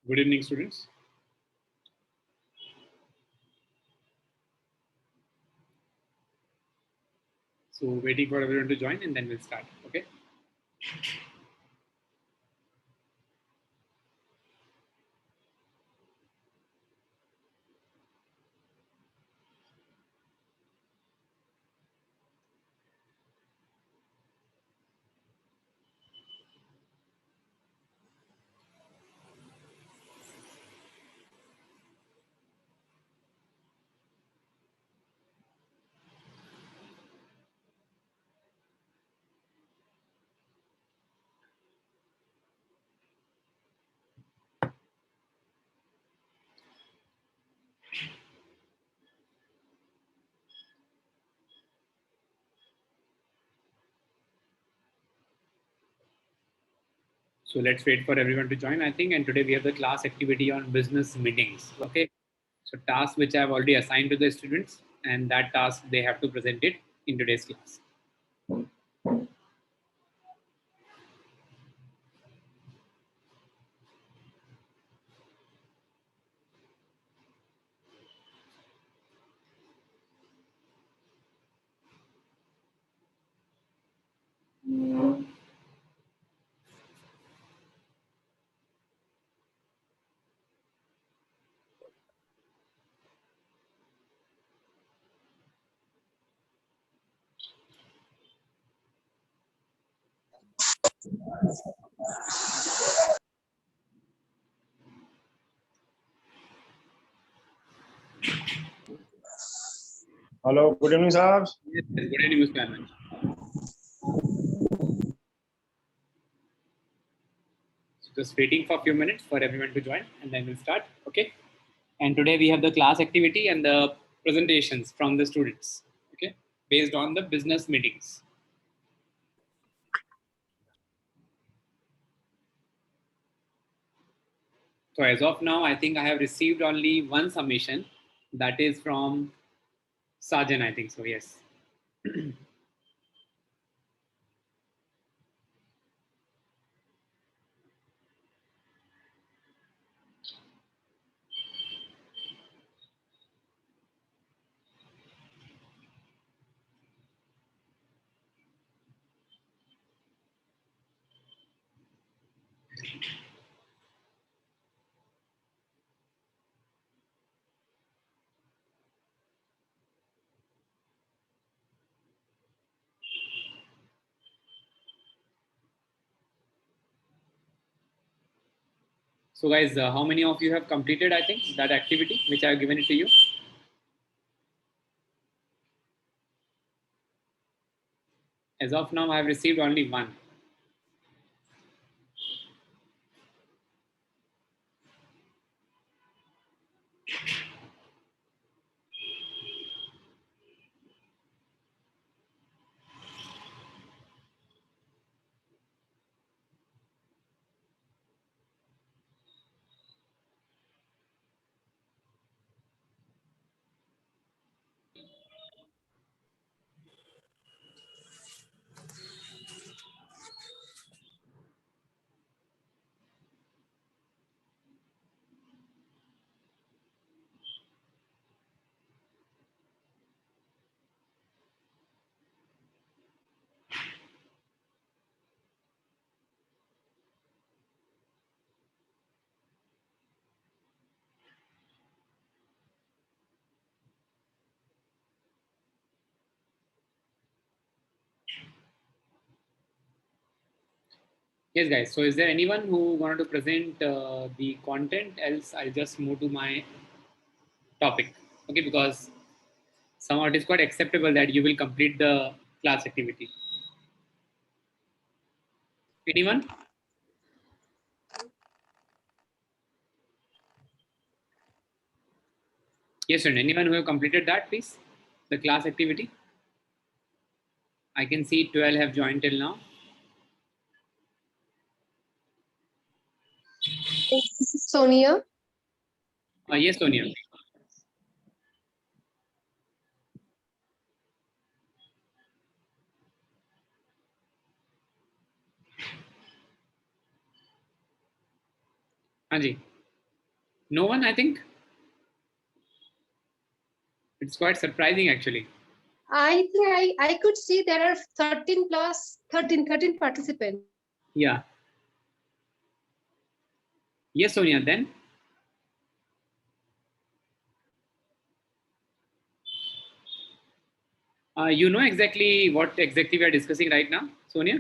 Good evening, students. So waiting for everyone to join and then we'll start, okay? So let's wait for everyone to join, I think. And today we have the class activity on business meetings, okay? So task which I've already assigned to the students, and that task they have to present it in today's class. Hello, good evening, sir. Yes, good evening, Mr. Anand. So just waiting for a few minutes for everyone to join and then we'll start, okay? And today we have the class activity and the presentations from the students, okay? Based on the business meetings. So as of now, I think I have received only one submission. That is from Sajan, I think so, yes. So guys, how many of you have completed, I think, that activity which I have given it to you? As of now, I have received only one. Yes, guys. So is there anyone who wanted to present the content? Else, I'll just move to my topic. Okay, because somehow it is quite acceptable that you will complete the class activity. Anyone? Yes, sir. Anyone who have completed that, please? The class activity. I can see 12 have joined till now. This is Sonia. Yes, Sonia. हाँ जी. No one, I think. It's quite surprising actually. I think I could see there are 13 plus 13 participants. Yeah. Yes, Sonia, then. You know exactly what exactly we are discussing right now, Sonia?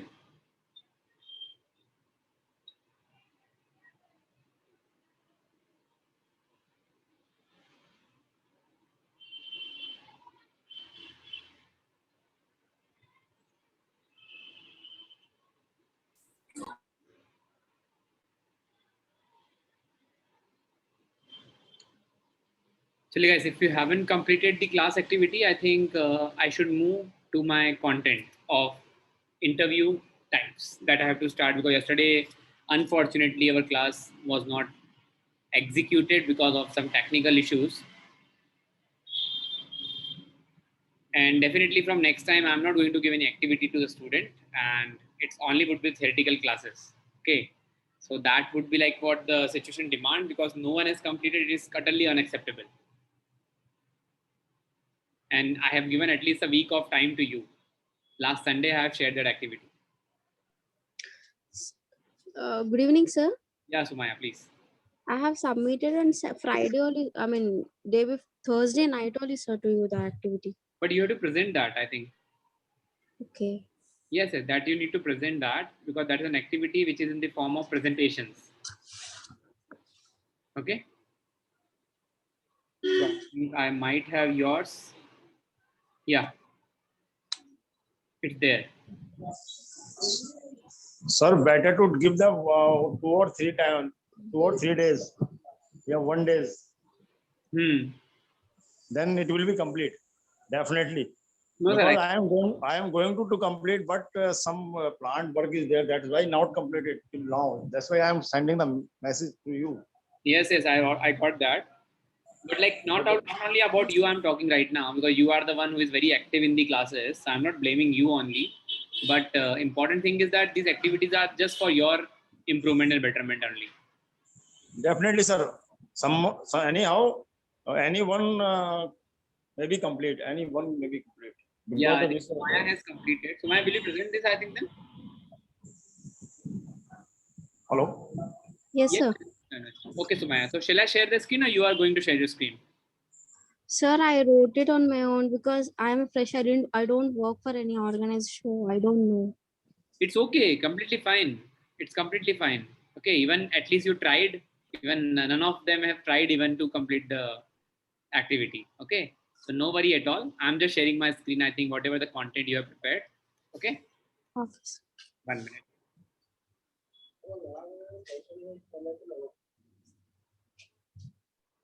Actually, guys, if you haven't completed the class activity, I think I should move to my content of interview types that I have to start because yesterday, unfortunately, our class was not executed because of some technical issues. And definitely from next time, I'm not going to give any activity to the student, and it's only would be theoretical classes. Okay. So that would be like what the situation demand because no one has completed it is utterly unacceptable. And I have given at least a week of time to you. Last Sunday, I have shared that activity. Good evening, sir. Yeah, Sumaya, please. I have submitted on Friday only. I mean, day before Thursday night only, sir, to you the activity. But you have to present that, I think. Okay. Yes, yes, that you need to present that because that is an activity which is in the form of presentations. Okay. So I think I might have yours. Yeah, it's there. Sir, better to give them 2 or 3 days. Yeah, 1 days. Then it will be complete. Definitely. No, sir. Because I am going to complete, but some plant work is there. That's why not completed till now. That's why I am sending the message to you. Yes, yes, I got that. But like not only about you I'm talking right now because you are the one who is very active in the classes. So I'm not blaming you only. But important thing is that these activities are just for your improvement and betterment only. Definitely, sir. So anyhow, anyone may be complete. Anyone may be complete. Yeah, I Because think Maya has completed. So Maya, will you present this? I think then. hello. Yes, Yes. sir. Okay, Sumaya. So shall I share the screen or you are going to share your screen? Sir, I wrote it on my own because I am a fresh. I don't work for any organized show. I don't know. It's okay, completely fine. It's completely fine. Okay, even at least you tried. Even none of them have tried even to complete the activity. Okay, so no worry at all. I'm just sharing my screen. I think whatever the content you have prepared. Okay, Office. 1 minute.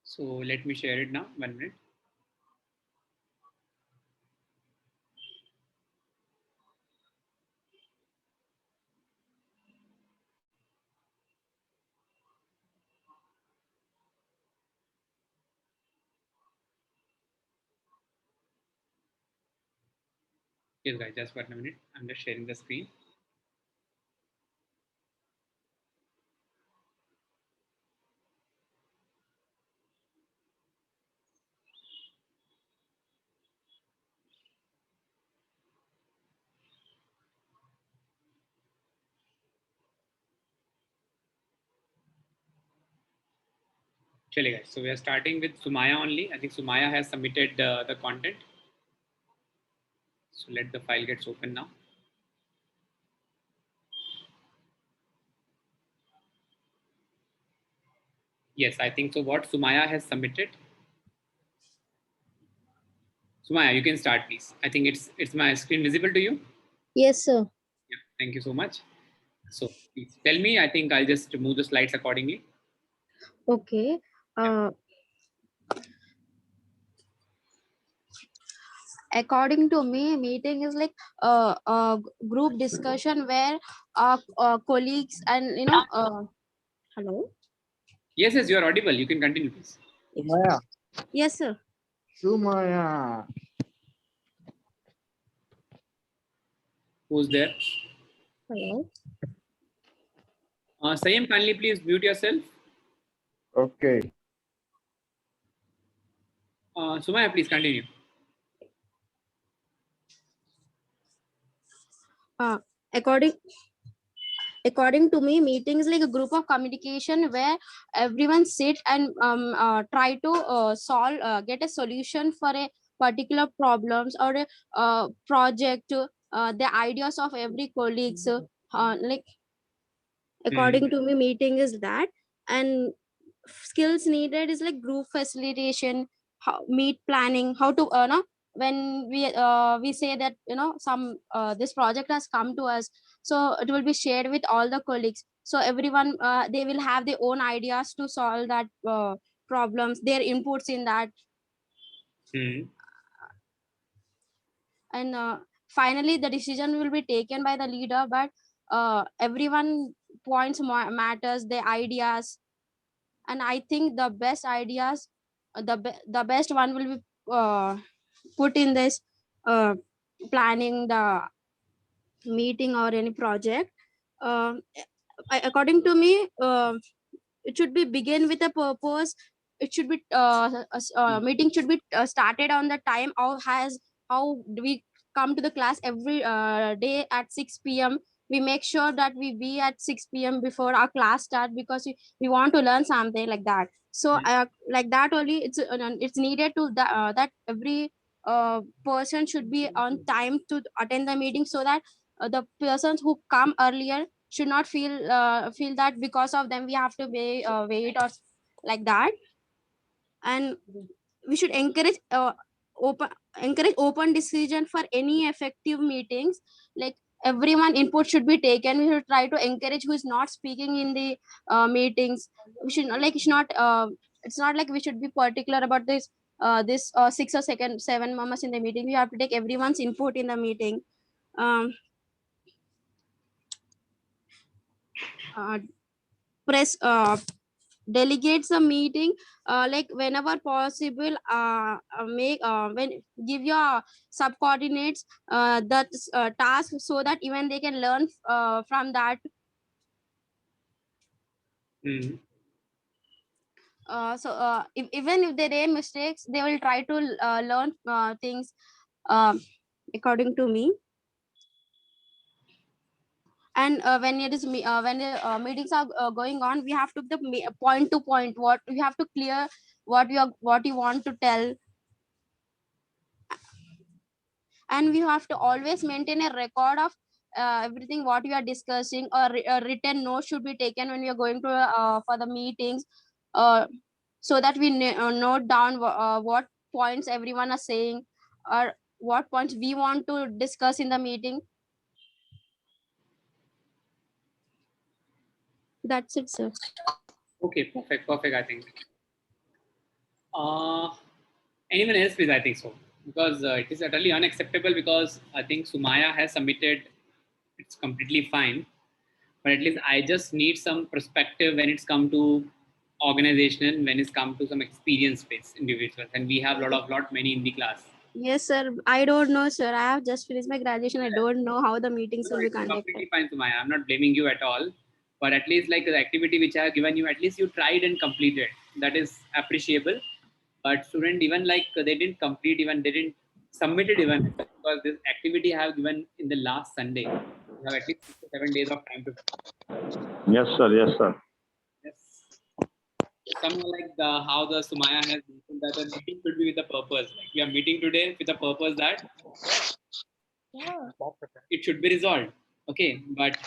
So let me share it now. 1 minute. Yes, guys, just 1 minute. I'm just sharing the screen. Chale guys. So we are starting with Sumaya only. I think Sumaya has submitted the content. So let the file gets open now. Yes, I think so. What Sumaya has submitted. Sumaya, you can start, please. I think it's my screen visible to you. Yes, sir. Yeah, thank you so much. So please tell me. I think I'll just move the slides accordingly. Okay. According to me, meeting is like a group discussion where colleagues and hello. Yes, yes, you are audible. You can continue, please. Sumaya. Yes, sir. Sumaya. Who's there? Hello. Sayam, kindly please mute yourself. Okay. Sumaya, please continue. According according to me, meeting is like a group of communication where everyone sit and try to solve get a solution for a particular problems or a project, the ideas of every colleagues, like according to me meeting is that. And skills needed is like group facilitation, how, meet planning, how to know when we say that some this project has come to us, so it will be shared with all the colleagues, so everyone they will have their own ideas to solve that problems, their inputs in that. Hmm. And finally the decision will be taken by the leader, but everyone points matters, their ideas. And I think the best ideas, the best one will be put in this uh, planning the meeting or any project. um, According to me, it should be begin with a purpose. It should be meeting should be started on the time, how do we come to the class every day at 6 p.m. We make sure that we be at 6 p.m. before our class start, because we want to learn something like that. So like that only, it's needed to that every person should be on time to attend the meeting, so that the persons who come earlier should not feel that because of them we have to wait or like that. And we should open encourage open decision for any effective meetings. Like everyone input should be taken. We should try to encourage who is not speaking in the meetings. We should not like, it's not like we should be particular about this 6 or 7 members in the meeting. We have to take everyone's input in the meeting. um, uh, Press delegates a meeting, like whenever possible, make when give your subcoordinates that task, so that even they can learn from that. Hmm. Even if they make mistakes, they will try to learn things, uh, according to me. And when it is when the meetings are going on, we have to the point to point, what we have to clear, what you want to tell. And we have to always maintain a record of everything what we are discussing, or a written note should be taken when we are going to for the meetings, uh, so that we note down what points everyone are saying, or what points we want to discuss in the meeting. That's it, sir. Okay, perfect. I think. Uh, Anyone else, please? I think so, because it is utterly unacceptable. Because I think Sumaya has submitted; it's completely fine. But at least I just need some perspective when it's come to organizational, when it's come to some experience-based individuals, and we have lot many in the class. Yes, sir. I don't know, sir. I have just finished my graduation. I don't know how the meetings No, will be it is conducted. completely fine, Sumaya. I'm not blaming you at all. But at least like the activity which I have given you, at least you tried and completed. That is appreciable. But student, even like they didn't complete, even they didn't submit it even, because this activity I have given in the last Sunday. You have at least 6 to 7 days of time to. Yes, sir. Yes, sir. Yes. Somehow like how the Sumaya has mentioned that the meeting should be with a purpose. Like we are meeting today with a purpose that it should be resolved. Okay, but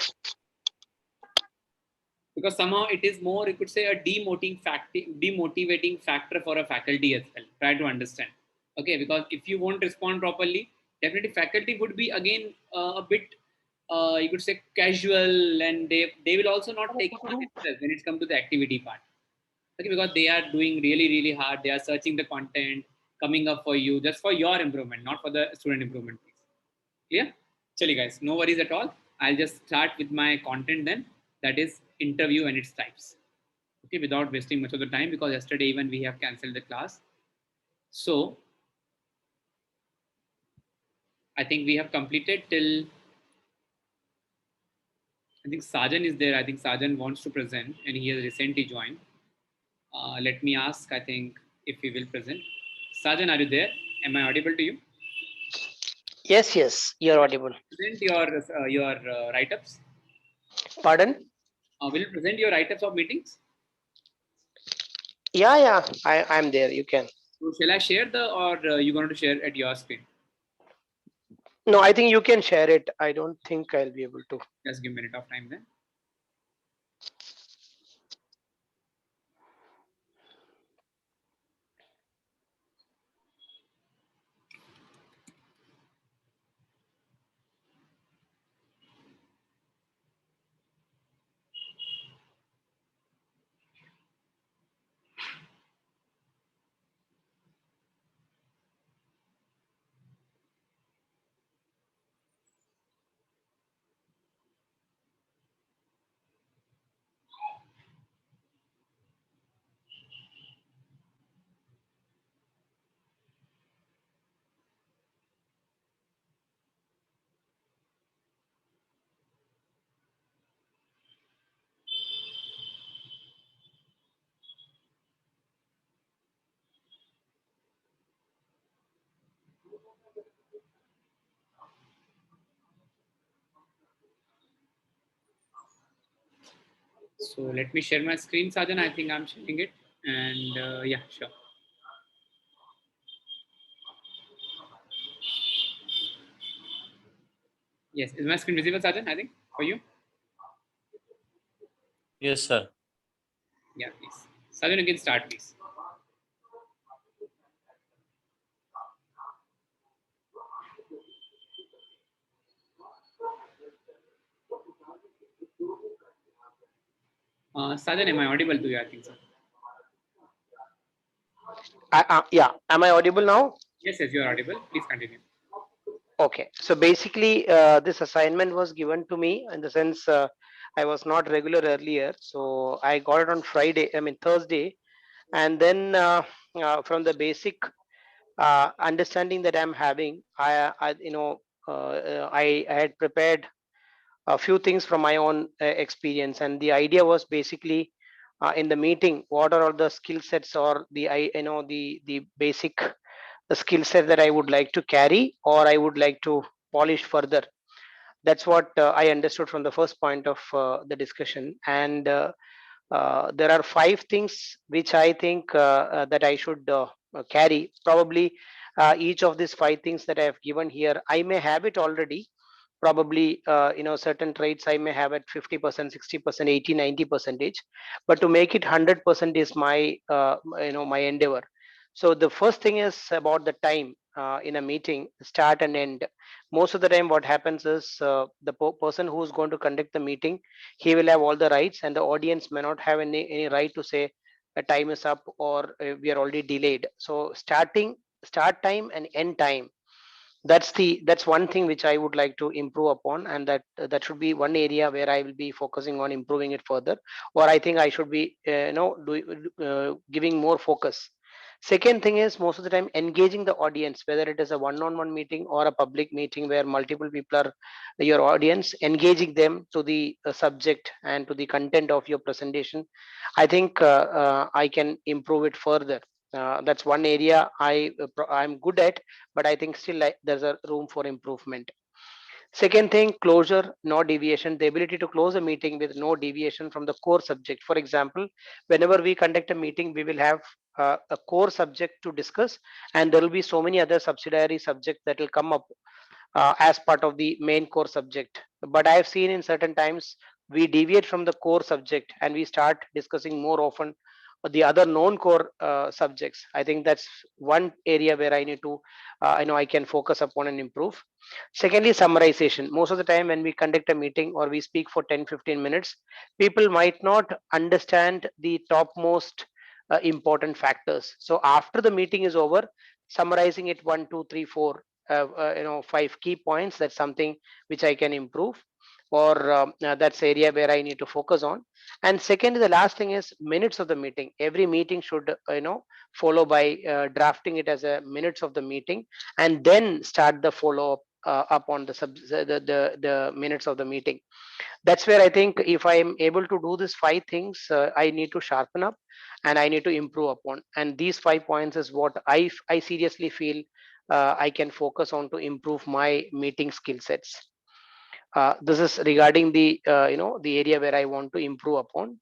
because somehow it is more, you could say, a demotivating factor for a faculty as well. Try to understand. Okay, because if you won't respond properly, definitely faculty would be again a bit, you could say, casual, and they will also not take much interest when it's come to the activity part. Okay, because they are doing really hard. They are searching the content, coming up for you just for your improvement, not for the student improvement. Clear? Chali guys, no worries at all. I'll just start with my content then. That is interview and its types. Okay, without wasting much of the time, because yesterday even we have cancelled the class. So I think we have completed till, I think Sajan is there. I think Sajan wants to present and he has recently joined. Let me ask, I think, if he will present. Sajan, are you there? Am I audible to you? Yes, yes, you're audible. Present your write-ups. Pardon? Will you present your write-ups of meetings? Yeah, I'm there. You can. So shall I share or you going to share at your screen? No, I think you can share it. I don't think I'll be able to. Just give a minute of time then. So let me share my screen, Sajan. I think I'm sharing it. And yeah, sure. Yes, is my screen visible, Sajan? I think for you. Yes, sir. Yeah, please. Sajan, you can start, please. Sajan, am I audible to you? I think so. Yeah, am I audible now? Yes, you are audible. Please continue. Okay. So basically, this assignment was given to me in the sense I was not regular earlier, so I got it on Friday. I mean Thursday, and then from the basic understanding that I'm having, I had prepared a few things from my own experience, and the idea was basically in the meeting, what are all the skill sets or the basic skill set that I would like to carry or I would like to polish further. That's what I understood from the first point of the discussion. And there are 5 things which I think that I should carry. Probably each of these 5 things that I have given here, I may have it already. Probably certain traits I may have at 50%, 60%, 80, 90 percentage, but to make it 100% is my my endeavor. So the first thing is about the time in a meeting, start and end. Most of the time what happens is the person who is going to conduct the meeting, he will have all the rights, and the audience may not have any right to say a time is up or we are already delayed. So start time and end time, that's one thing which I would like to improve upon, and that should be one area where I will be focusing on improving it further, or I think I should be giving more focus. Second thing is, most of the time engaging the audience, whether it is a one-on-one meeting or a public meeting where multiple people are your audience, engaging them to the subject and to the content of your presentation. I think I can improve it further. That's one area I'm good at, but I think still there's a room for improvement. Second thing, closure, no deviation, the ability to close a meeting with no deviation from the core subject. For example, whenever we conduct a meeting, we will have a core subject to discuss, and there will be so many other subsidiary subjects that will come up as part of the main core subject. But I have seen in certain times we deviate from the core subject and we start discussing more often the other non-core subjects. I think that's one area where I need to, I can focus upon and improve. Secondly, summarization. Most of the time when we conduct a meeting or we speak for 10-15 minutes, people might not understand the topmost important factors. So after the meeting is over, summarizing it 1, 2, 3, 4 5 key points, that's something which I can improve, or that's area where I need to focus on. And second, the last thing is minutes of the meeting. Every meeting should follow by drafting it as a minutes of the meeting, and then start the follow up upon the minutes of the meeting. That's where I think if I am able to do these 5 things, I need to sharpen up and I need to improve upon. And these 5 points is what I seriously feel I can focus on to improve my meeting skill sets. This is regarding the the area where I want to improve upon.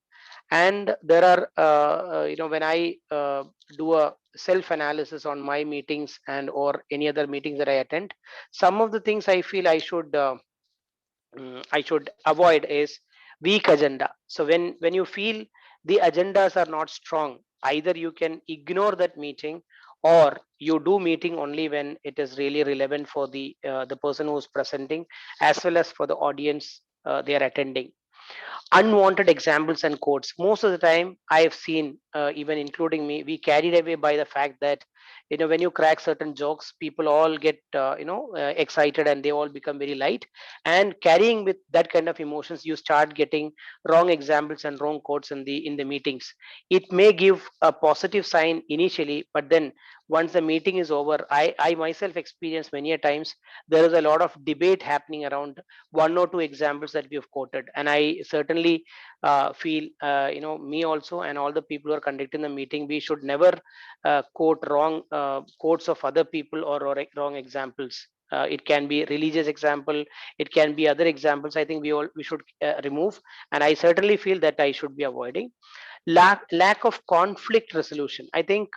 And there are when I do a self analysis on my meetings and or any other meetings that I attend, some of the things I feel I should avoid is weak agenda. So when you feel the agendas are not strong, either you can ignore that meeting or you do meeting only when it is really relevant for the person who is presenting as well as for the audience they are attending. Unwanted examples and quotes, most of the time I have seen, even including me, we carried away by the fact that when you crack certain jokes, people all get excited and they all become very light, and carrying with that kind of emotions you start getting wrong examples and wrong quotes in the meetings. It may give a positive sign initially, but then once the meeting is over, I myself experience many a times there is a lot of debate happening around 1 or 2 examples that we have quoted. And I certainly feel me also and all the people who are conducting the meeting, we should never quote wrong quotes of other people, or wrong examples. It can be religious example, it can be other examples. I think we should remove, and I certainly feel that I should be avoiding. Lack of conflict resolution, I think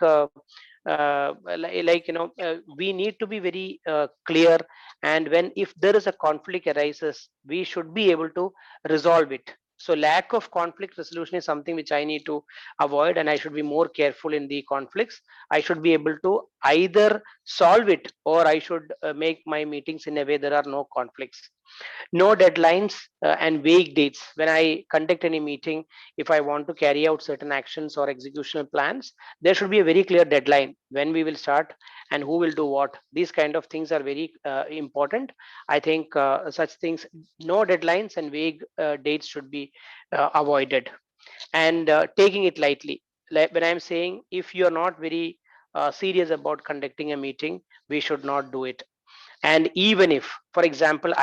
we need to be very clear, and when if there is a conflict arises, we should be able to resolve it. So lack of conflict resolution is something which I need to avoid, and I should be more careful in the conflicts. I should be able to either solve it, or I should make my meetings in a way there are no conflicts. No deadlines and vague dates. When I conduct any meeting, if I want to carry out certain actions or executional plans, there should be a very clear deadline when we will start and who will do what. These kind of things are very important. I think such things, no deadlines and vague dates should be avoided. And taking it lightly, like when I'm saying, if you are not very serious about conducting a meeting, we should not do it. And even if, for example,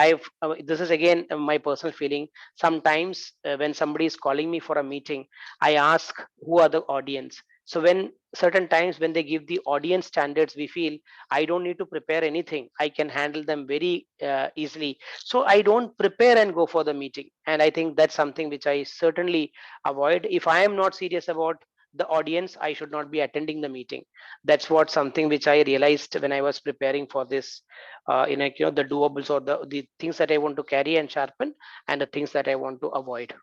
this is again my personal feeling, sometimes when somebody is calling me for a meeting, I ask who are the audience. So when certain times when they give the audience standards, we feel I don't need to prepare anything, I can handle them very easily, so I don't prepare and go for the meeting. And I think that's something which I certainly avoid. If I am not serious about the audience, I should not be attending the meeting. That's what something which I realized when I was preparing for this, the doables, or the things that I want to carry and sharpen, and the things that I want to avoid.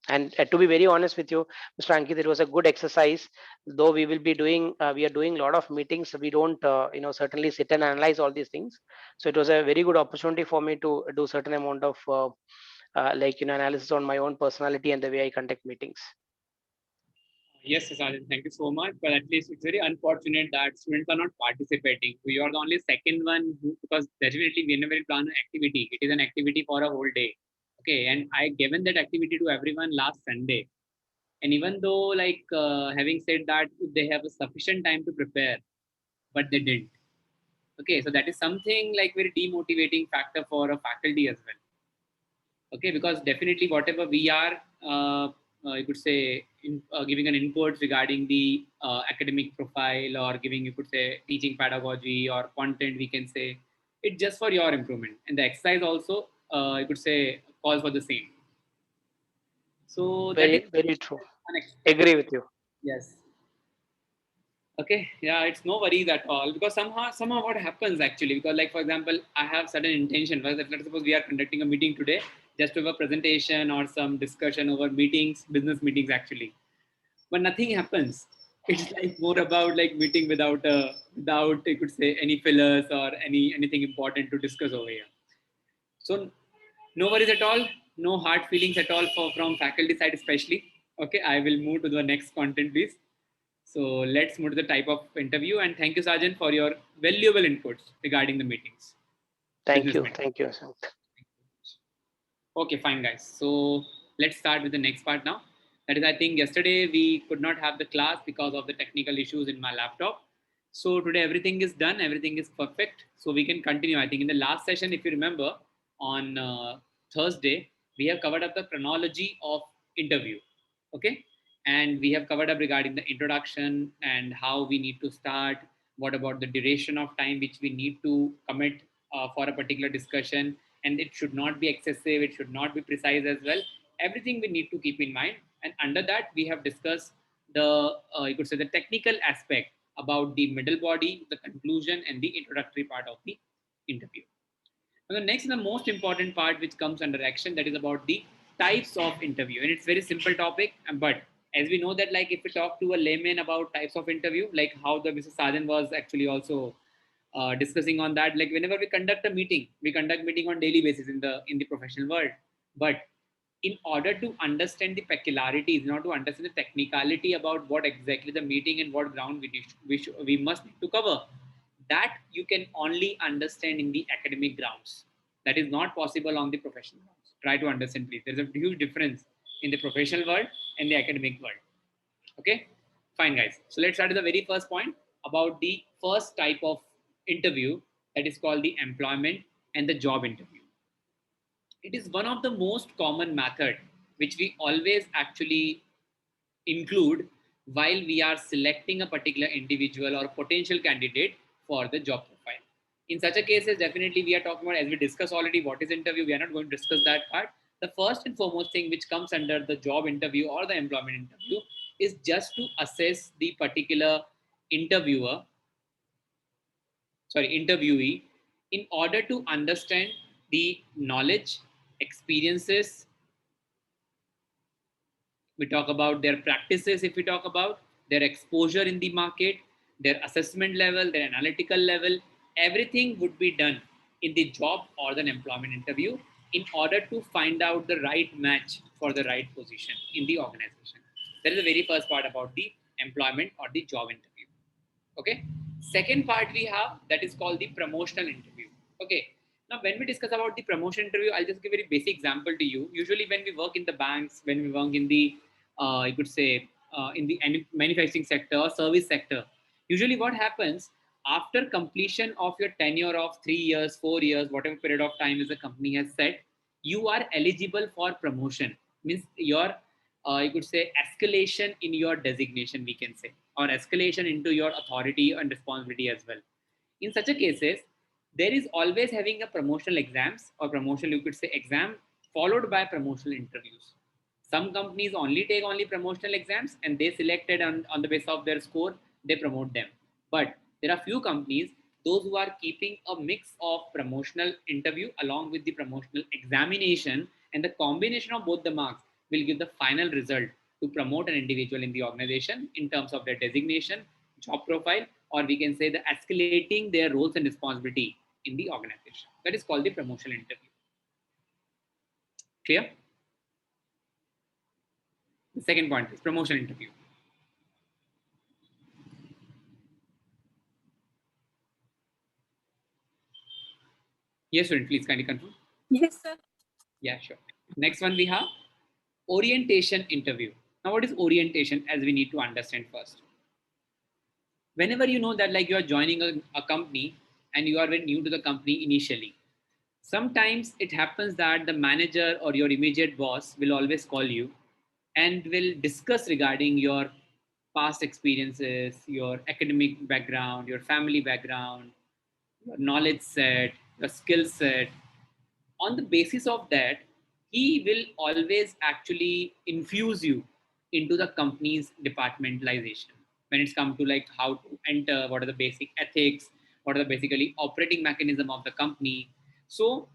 And to be very honest with you, Mr. Ankit, it was a good exercise. Though we are doing a lot of meetings, we don't certainly sit and analyze all these things. So it was a very good opportunity for me to do certain amount of analysis on my own personality and the way I conduct meetings. Yes, Sajid, thank you so much. But at least it's very unfortunate that students are not participating. We are the only second one because definitely we never plan an activity. It is an activity for a whole day. Okay, and I given that activity to everyone last Sunday. And even though, like, having said that, they have a sufficient time to prepare, but they didn't. Okay, so that is something like very demotivating factor for a faculty as well. Okay, because definitely whatever we are you could say giving an input regarding the academic profile, or giving, you could say, teaching pedagogy or content, we can say it's just for your improvement, and the exercise also you could say calls for the same. So that is Very, very true. unexpected. Agree with you. Yes. Okay, yeah, it's no worries at all, because somehow what happens actually, because, like, for example, I have certain intention. Let's suppose we are conducting a meeting today, just to have a presentation or some discussion over meetings, business meetings actually, but nothing happens. It's like more about like meeting without, I could say, any fillers or anything important to discuss over here. So no worries at all, no hard feelings at all from faculty side especially. Okay, I will move to the next content, please. So let's move to the type of interview. And thank you, Sergeant, for your valuable inputs regarding the meetings, Thank business you. meetings. Thank you. Okay, fine, guys. So let's start with the next part now. That is, I think yesterday we could not have the class because of the technical issues in my laptop. So today everything is done, everything is perfect. So we can continue. I think in the last session, if you remember, on Thursday, we have covered up the chronology of interview. Okay. And we have covered up regarding the introduction and how we need to start. What about the duration of time which we need to commit for a particular discussion? And it should not be excessive, it should not be precise as well. Everything we need to keep in mind. And under that, we have discussed the, you could say, the technical aspect about the middle body, the conclusion, and the introductory part of the interview. And the next and the most important part which comes under action, that is about the types of interview. And it's very simple topic, but as we know that, like if we talk to a layman about types of interview, like how the Mr. Sajan was actually also discussing on that, like whenever we conduct a meeting, we conduct meeting on daily basis in the professional world. But in order to understand the peculiarities, in order to understand the technicality about what exactly the meeting and what ground we must need to cover, that you can only understand in the academic grounds. That is not possible on the professional grounds. Try to understand, please. There's a huge difference in the professional world and the academic world. Okay, fine, guys. So let's start with the very first point about the first type of interview, that is called the employment and the job interview. It is one of the most common method which we always actually include while we are selecting a particular individual or potential candidate for the job profile. In such a cases, definitely we are talking about, as we discussed already, what is interview. We are not going to discuss that part. The first and foremost thing which comes under the job interview or the employment interview is just to assess the particular interviewer, interviewee, in order to understand the knowledge, experiences. We talk about their practices, if we talk about their exposure in the market, their assessment level, their analytical level. Everything would be done in the job or the employment interview in order to find out the right match for the right position in the organization. That is the very first part about the employment or the job interview. Okay. Second part we have, that is called the promotional interview. Okay. Now, when we discuss about the promotion interview, I'll just give a very basic example to you. Usually, when we work in the banks, when we work in the, you could say, in the manufacturing sector or service sector, usually what happens after completion of your tenure of 3 years, 4 years, whatever period of time is the company has set, you are eligible for promotion. Means your, you could say, escalation in your designation, we can say, or escalation into your authority and responsibility as well. In such a cases, there is always having a promotional exams or promotional, you could say, exam followed by promotional interviews. Some companies only take only promotional exams and they selected on the basis of their score, they promote them. But there are few companies, those who are keeping a mix of promotional interview along with the promotional examination, and the combination of both the marks will give the final result to promote an individual in the organization in terms of their designation, job profile, or we can say the escalating their roles and responsibility in the organization. That is called the promotional interview. Clear? The second point is promotion interview. Yes, student, please kindly confirm. Yes, sir. Yeah, sure. Next one we have orientation interview. Now, what is orientation, as we need to understand first? Whenever you know that like you are joining a company and you are very new to the company initially, sometimes it happens that the manager or your immediate boss will always call you and will discuss regarding your past experiences, your academic background, your family background, your knowledge set, your skill set. On the basis of that, he will always actually infuse you into the company's departmentalization when it's come to like how to enter, what are the basic ethics, what are the basically operating mechanism of the company. So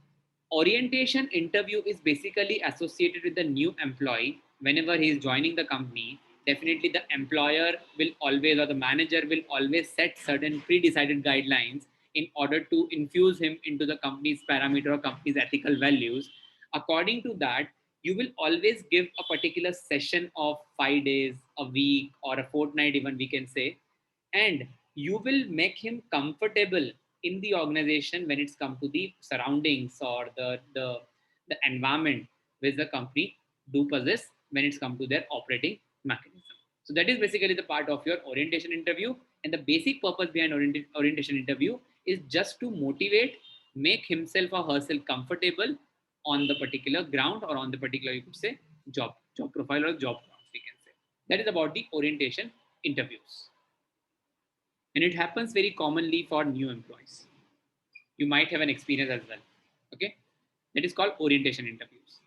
orientation interview is basically associated with the new employee. Whenever he is joining the company, definitely the employer will always, or the manager will always set certain pre-decided guidelines in order to infuse him into the company's parameter or company's ethical values. According to that, you will always give a particular session of 5 days, a week, or a fortnight, even we can say, and you will make him comfortable in the organization when it's come to the surroundings or the environment which the company do possess when it's come to their operating mechanism. So that is basically the part of your orientation interview, And the basic purpose behind orientation interview is just to motivate, make himself or herself comfortable on the particular ground or on the particular, you could say, job profile or job grounds, we can say. That is about the orientation interviews. And it happens very commonly for new employees. You might have an experience as well. Okay, that is called orientation interviews.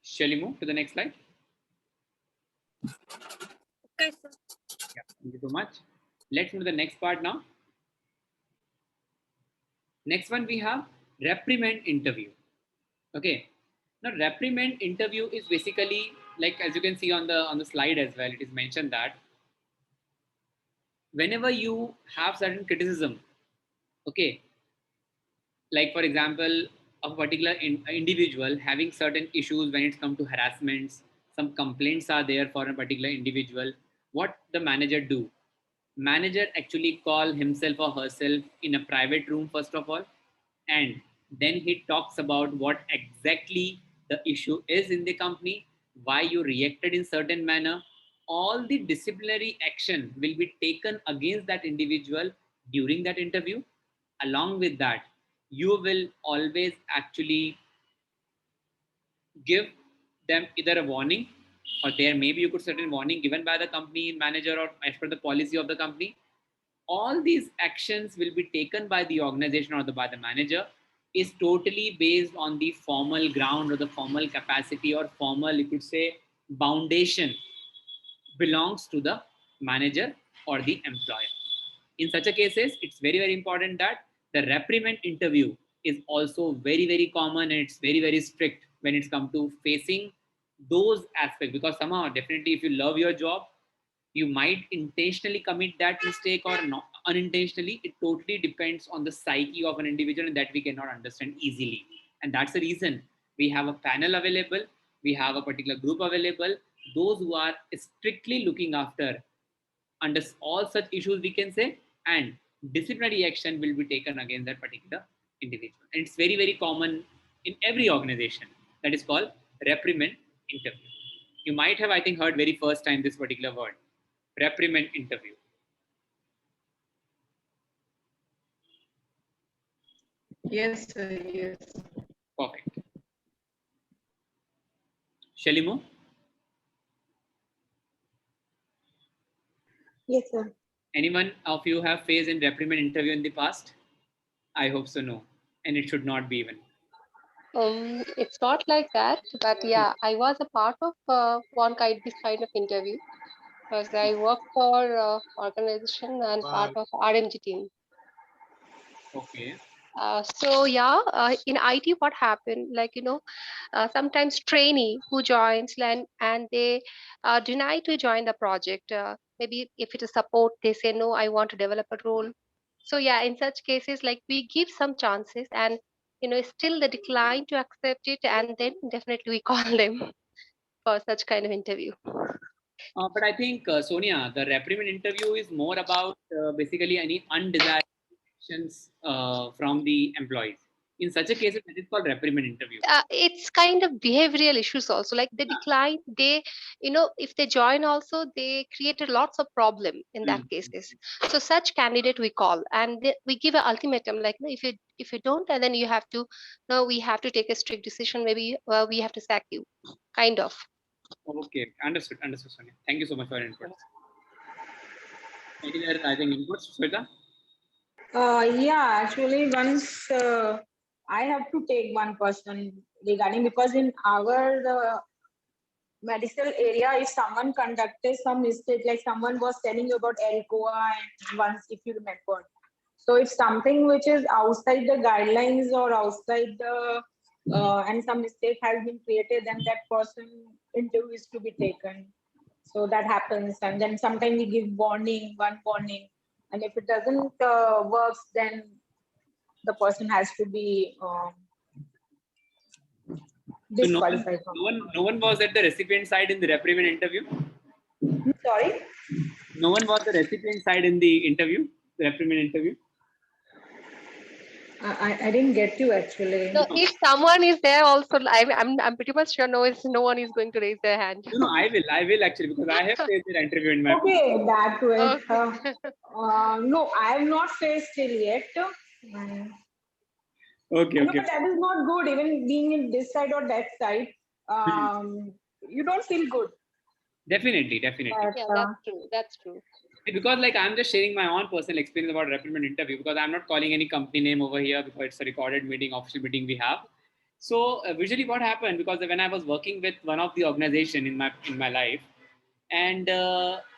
Shall we move to the next slide? Okay, sir. Yeah, thank you so much. Let's move to the next part now. Next one we have reprimand interview. Okay, now reprimand interview is basically, like as you can see on the slide as well, it is mentioned that whenever you have certain criticism, okay, like for example, a particular individual having certain issues when it comes to harassments, some complaints are there for a particular individual, what the manager do? Manager actually call himself or herself in a private room first of all, and then he talks about what exactly the issue is in the company, why you reacted in certain manner. All the disciplinary action will be taken against that individual during that interview. Along with that, you will always actually give them either a warning, or there maybe you could certain warning given by the company manager or as per the policy of the company. All these actions will be taken by the organization or by the manager, is totally based on the formal ground or the formal capacity or formal, you could say, foundation belongs to the manager or the employer. In such a cases, it's very, very important that the reprimand interview is also very, very common, and it's very, very strict when it's come to facing those aspects, because somehow definitely if you love your job, you might intentionally commit that mistake or not unintentionally. It totally depends on the psyche of an individual, and that we cannot understand easily. And that's the reason we have a panel available, we have a particular group available, those who are strictly looking after under all such issues, we can say, and disciplinary action will be taken against that particular individual. And it's very, very common in every organization. That is called reprimand interview. You might have, I think, heard very first time this particular word, reprimand interview. Yes, sir. Yes. Perfect. Shalimo? Yes, sir. Anyone of you have faced in reprimand interview in the past? I hope so, no. And it should not be even. It's not like that, but yeah, I was a part of this kind of interview because I work for organization and part of RMG team. Okay. So yeah, in IT, what happened? Like sometimes trainee who joins and they deny to join the project. Maybe if it is support, they say no, I want to develop a role. So yeah, in such cases, like we give some chances, and still they decline to accept it, and then definitely we call them for such kind of interview. But I think, Sonia, the reprimand interview is more about basically any undesired actions from the employees. In such a case, it is called reprimand interview. It's kind of behavioral issues also, like they decline, they if they join also, they created lots of problem in that cases. So such candidate we call, and we give an ultimatum, like no, if you don't, and then you have to, no, we have to take a strict decision, maybe we have to sack you, kind of. Okay, understood, Sonia. Thank you so much for your inputs. Any other, I think, inputs, Sweta? Yeah, actually, once I have to take one person regarding, because in our medical area, if someone conducted some mistake, like someone was telling you about Ericoa and once, if you remember. So if something which is outside the guidelines or outside the and some mistake has been created, then that person interview is to be taken. So that happens, and then sometimes we give one warning, and if it doesn't works, then the person has to be So disqualified. no one was at the recipient side in the reprimand interview? Sorry? No one was the recipient side in the interview, the reprimand interview? I didn't get you actually. So if someone is there also, I'm pretty much sure no one is going to raise their hand. No, I will actually, because I have faced an interview in my. Okay, that way. Okay. No, I have not faced till yet. Okay, No, okay. but that is not good. Even being in this side or that side, you don't feel good. Definitely, definitely. But, Yeah, that's true. That's true. Because like I'm just sharing my own personal experience about recruitment interview, because I'm not calling any company name over here because it's a recorded meeting, official meeting we have. So usually what happened, because when I was working with one of the organization in my life, and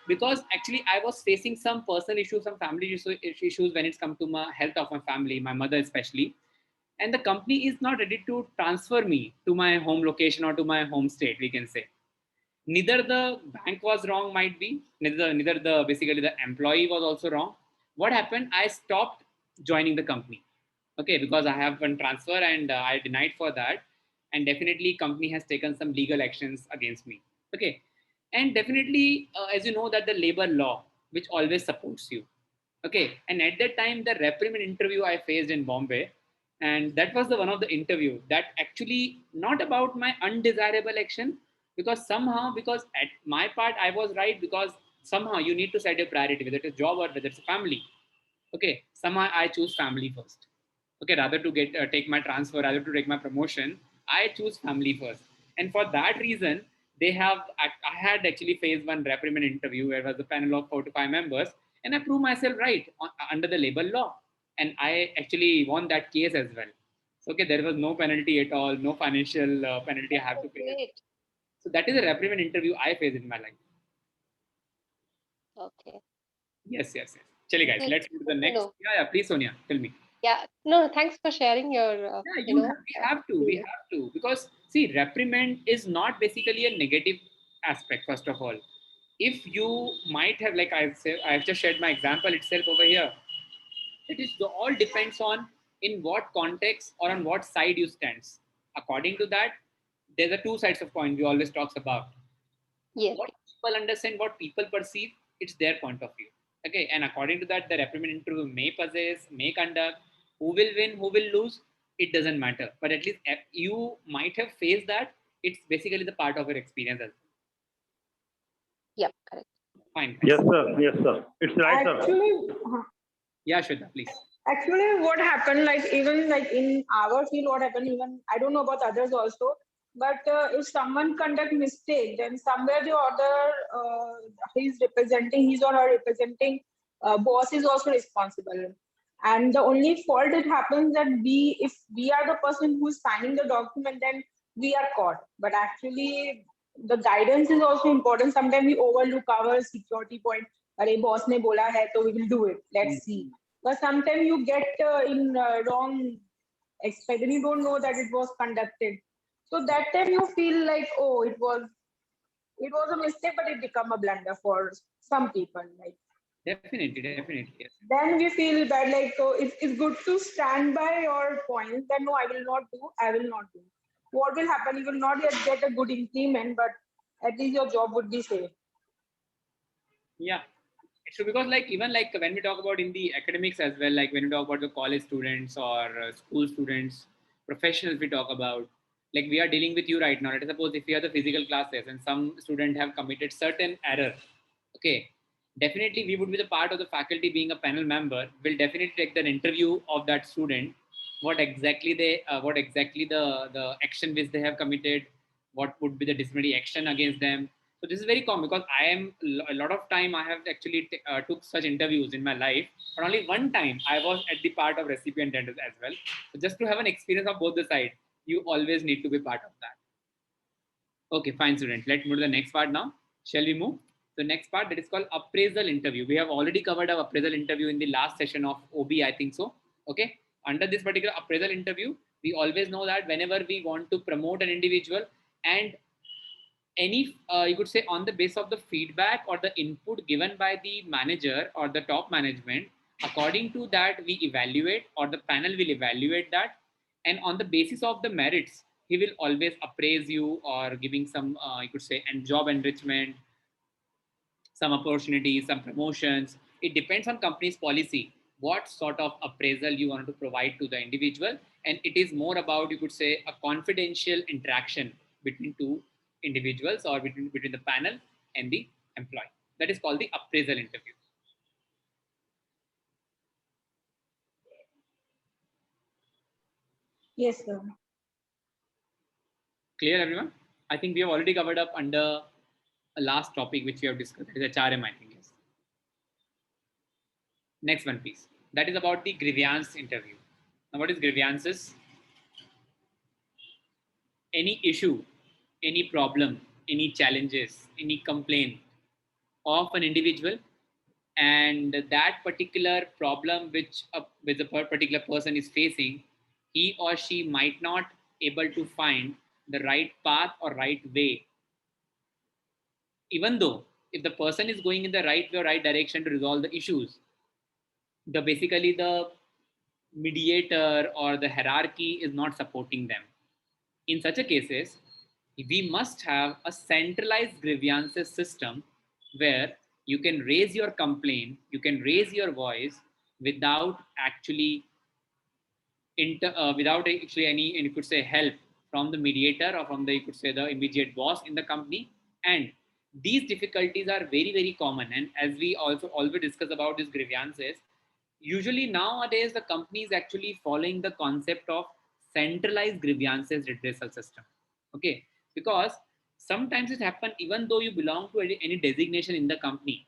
because actually I was facing some personal issues, some family issues when it's come to my health of my family, my mother especially, and the company is not ready to transfer me to my home location or to my home state, we can say. Neither the bank was wrong, might be neither the basically the employee was also wrong. What happened, I stopped joining the company. Okay, because I have one transfer, and I denied for that. And definitely company has taken some legal actions against me. Okay. And definitely as you know that the labor law which always supports you. Okay. And at that time the reprimand interview I faced in Bombay, and that was the one of the interview that actually not about my undesirable action, because somehow, because at my part I was right, because somehow you need to set your priority, whether it's a job or whether it's a family. Okay, somehow I choose family first. Okay, rather to get take my transfer, rather to take my promotion, I choose family first. And for that reason, I had actually faced one reprimand interview where was a panel of 4 to 5 members, and I proved myself right under the labor law, and I actually won that case as well. So okay, there was no penalty at all, no financial penalty I have to pay. Great. So that is a reprimand interview I faced in my life. Okay. Yes, yes, yes. Chali guys, Good. let's move to the Good to next. know. Yeah, yeah. Please, Sonia, tell me. Yeah. No, thanks for sharing your, Yeah, you know, we experience. have to, because see, reprimand is not basically a negative aspect. First of all, if you might have, like I've said, I've just shared my example itself over here. It is all depends on in what context or on what side you stands. According to that, there's a two sides of coin we always talks about. Yes. What people understand, what people perceive, it's their point of view. Okay, and according to that, the reprimand interview may possess, may conduct. Who will win, who will lose, it doesn't matter. But at least you might have faced that. It's basically the part of your experience as well. Yep. Correct. Fine, Yes, guys. sir. Yes, sir. It's right, sir. Yeah, Shweta, please. Actually, what happened, like even like in our field, what happened, even I don't know about others also, but if someone conduct mistake, then somewhere the other he's representing, his or her representing boss is also responsible. And the only fault it happens that if we are the person who's signing the document, then we are caught. But actually, the guidance is also important. Sometimes we overlook our security point. Arey boss ne bola hai, so we will do it. Let's see. But sometimes you get in wrong expect and you don't know that it was conducted. So that time you feel like, oh, it was a mistake, but it become a blunder for some people. Like Definitely, yes. then we feel bad. Like so, it's good to stand by your points. That no, I will not do. I will not do. What will happen? You will not yet get a good increment, but at least your job would be safe. Yeah. So because like even like when we talk about in the academics as well, like when we talk about the college students or school students, professionals we talk about, like we are dealing with you right now. Let us suppose if we are the physical classes and some student have committed certain error, okay, definitely we would be the part of the faculty being a panel member. Will definitely take the interview of that student, what exactly the action which they have committed, what would be the disciplinary action against them. So this is very common because I am a lot of time I have actually took such interviews in my life, but only one time I was at the part of recipient end as well. So just to have an experience of both the side, you always need to be part of that. Okay, fine, student. Let's move to the next part now. Shall we move? The next part that is called appraisal interview. We have already covered our appraisal interview in the last session of OB, I think so. Okay. Under this particular appraisal interview, we always know that whenever we want to promote an individual and any you could say on the basis of the feedback or the input given by the manager or the top management, according to that we evaluate or the panel will evaluate that, and on the basis of the merits he will always appraise you or giving some you could say and job enrichment, some opportunities, some promotions. It depends on company's policy, what sort of appraisal you want to provide to the individual, and it is more about, you could say, a confidential interaction between two individuals or between the panel and the employee. That is called the appraisal interview. Yes, sir. Clear, everyone? I think we have already covered up under a last topic which we have discussed. That is HRM, I think. Yes. Next one, please. That is about the grievance interview. Now, what is grievances? Any issue, any problem, any challenges, any complaint of an individual, and that particular problem which a particular person is facing, he or she might not able to find the right path or right way, even though if the person is going in the right way or right direction to resolve the issues, the basically the mediator or the hierarchy is not supporting them. In such a cases, we must have a centralized grievances system where you can raise your complaint, you can raise your voice without actually without actually any, you could say, help from the mediator or from the, you could say, the immediate boss in the company. And these difficulties are very very common, and as we also always discuss about these grievances, usually nowadays the company is actually following the concept of centralized grievances redressal system. Okay, because sometimes it happen even though you belong to any designation in the company,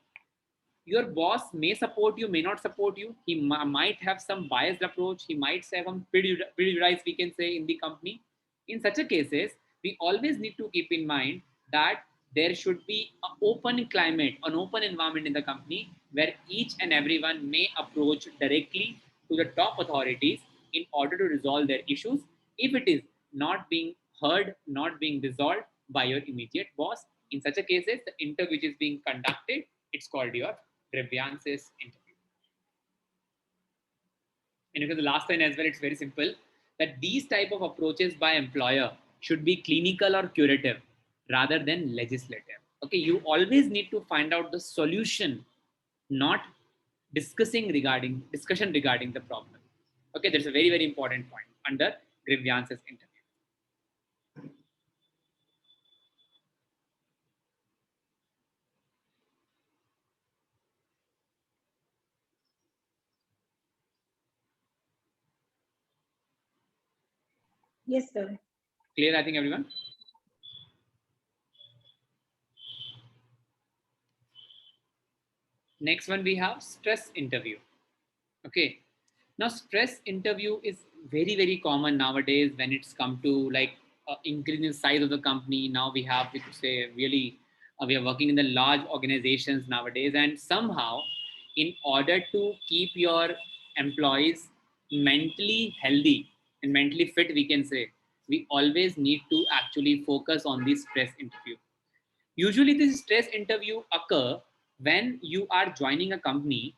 your boss may support you, may not support you. He might have some biased approach. He might have some prejudice, we can say, in the company. In such a cases, we always need to keep in mind that there should be an open climate, an open environment in the company where each and everyone may approach directly to the top authorities in order to resolve their issues. If it is not being heard, not being resolved by your immediate boss, in such a cases, the interview which is being conducted, it's called your grievances interview. And because the last line as well, it's very simple that these type of approaches by employer should be clinical or curative rather than legislative. Okay, you always need to find out the solution, not discussion regarding the problem. Okay, that's a very very important point under grievances interview. Yes, sir. Clear, I think, everyone? Next one we have stress interview. Okay, now stress interview is very very common nowadays when it's come to like increasing size of the company. Now we have, we could say, really we are working in the large organizations nowadays, and somehow in order to keep your employees mentally healthy and mentally fit, we can say, we always need to actually focus on the stress interview. Usually this stress interview occur when you are joining a company,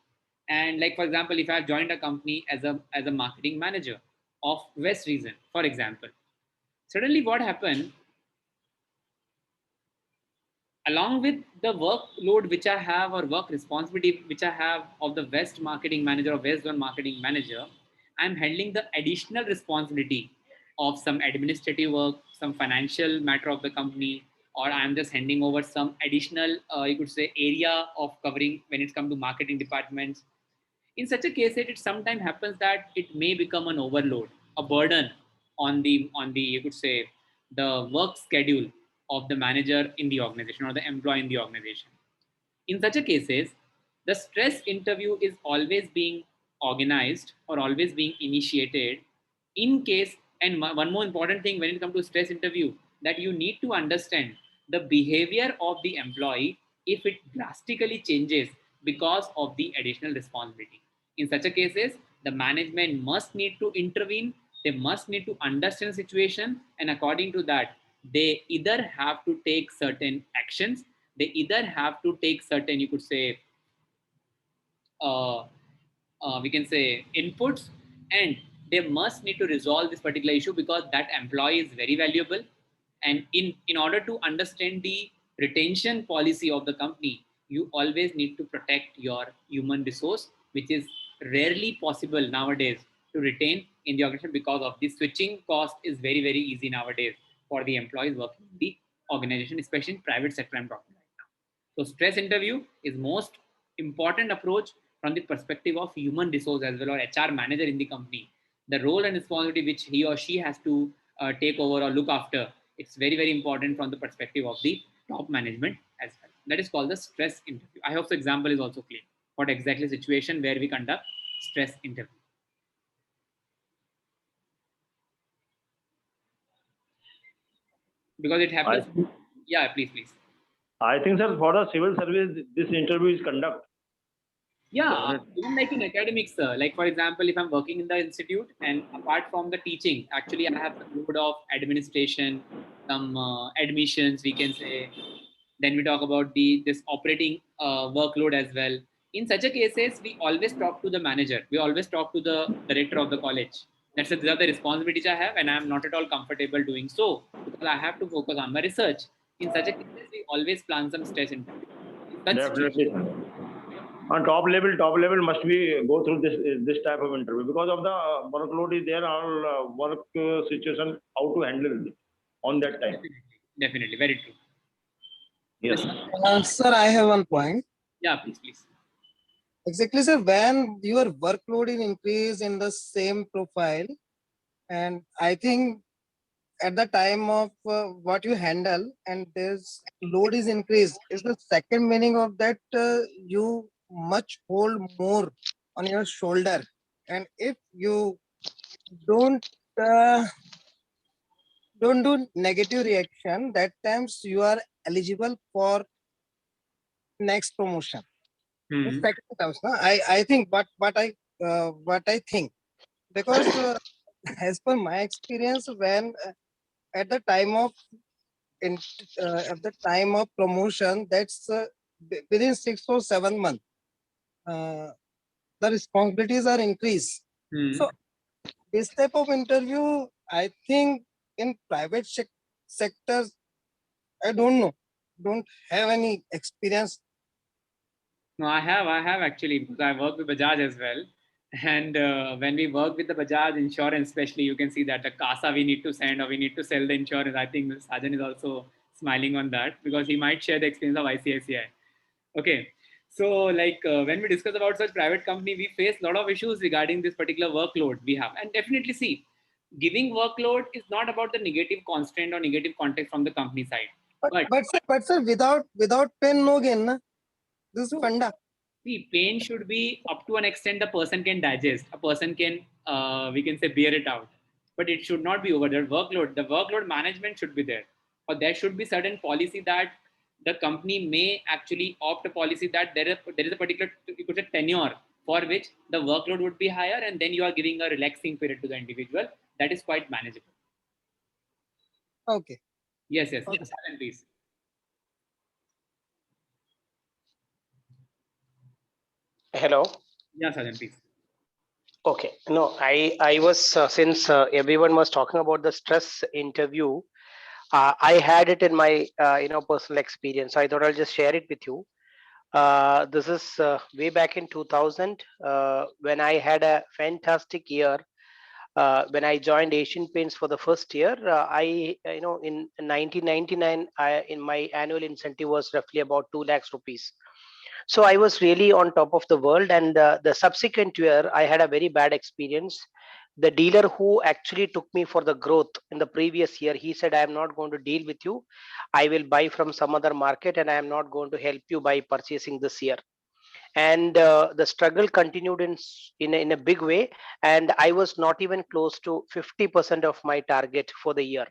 and like for example, if I have joined a company as a marketing manager of west region, for example, suddenly what happened, along with the workload which I have or work responsibility which I have of the West marketing manager or West Zone marketing manager, I'm handling the additional responsibility of some administrative work, some financial matter of the company, or I'm just handing over some additional, you could say, area of covering when it's come to marketing departments. In such a case, it sometimes happens that it may become an overload, a burden on the, you could say, the work schedule of the manager in the organization or the employee in the organization. In such a cases, the stress interview is always being organized or always being initiated in case. And one more important thing when it comes to stress interview, that you need to understand the behavior of the employee if it drastically changes because of the additional responsibility. In such a cases, the management must need to intervene. They must need to understand the situation, and according to that, they either have to take certain actions, they either have to take certain, you could say, uh, we can say, inputs, and they must need to resolve this particular issue because that employee is very valuable. And in order to understand the retention policy of the company, you always need to protect your human resource, which is rarely possible nowadays to retain in the organization, because of the switching cost is very, very easy nowadays for the employees working in the organization, especially in private sector I'm talking right now. So stress interview is most important approach from the perspective of human resource as well, or HR manager in the company. The role and responsibility which he or she has to take over or look after, it's very, very important from the perspective of the top management as well. That is called the stress interview. I hope the example is also clear. What exactly situation where we conduct stress interview. Because it I happens. Yeah, please, please. I think, sir, for the civil service, this interview is conduct. Yeah, Definitely. even like in academics, like for example, if I'm working in the institute and apart from the teaching, actually I have some load of administration, some admissions, we can say. Then we talk about the this operating workload as well. In such a cases, we always talk to the manager. We always talk to the director of the college. These are the responsibilities I have, and I'm not at all comfortable doing so because I have to focus on my research. In such a cases, we always plan some stress interview. In such Definitely, situations, sir. On top level must be go through this type of interview because of the workload is there, all work situation, how to handle it on that time. definitely, definitely, very true. Yes. Yes. Sir, I have one point. Yeah, please, please. Exactly, sir. When your workload is increased in the same profile, and I think at the time of what you handle, and this load is increased, is the second meaning of that you much hold more on your shoulder, and if you don't uh, don't do negative reaction, that times you are eligible for next promotion. The Hmm. second comes, no? I think what I think, because as per my experience, when at the time of in at the time of promotion, that's within 6 or 7 months, uh, the responsibilities are increased. Hmm. So this type of interview, I think in private sectors, I don't know, don't have any experience. No, I have actually, because I work with Bajaj as well. And when we work with the Bajaj insurance, especially, you can see that the CASA we need to send or we need to sell the insurance. I think Sajan is also smiling on that because he might share the experience of ICICI. Okay. So, like when we discuss about such private company, we face a lot of issues regarding this particular workload we have. And definitely see, giving workload is not about the negative constraint or negative context from the company side. But But sir, without pain, no gain, na? This is no, funda. see, pain should be up to an extent the person can digest. A person can, we can say, bear it out. But it should not be over. The workload management should be there. Or there should be certain policy that the company may actually opt a policy that there is a particular, you could say, tenure for which the workload would be higher, and then you are giving a relaxing period to the individual. That is quite manageable. Okay. Yes, yes. Okay. Yes, Alan, please. Hello. Yeah, Sajan, please. Okay. No, I was since everyone was talking about the stress interview, I had it in my personal experience. So I thought I'll just share it with you. This is way back in 2000 when I had a fantastic year. When I joined Asian Paints for the first year, in 1999, in my annual incentive was roughly about 2 lakhs rupees. So I was really on top of the world. And the subsequent year, I had a very bad experience. The dealer who actually took me for the growth in the previous year, he said, I am not going to deal with you. I will buy from some other market and I am not going to help you by purchasing this year. And the struggle continued in a big way. And I was not even close to 50% of my target for the year.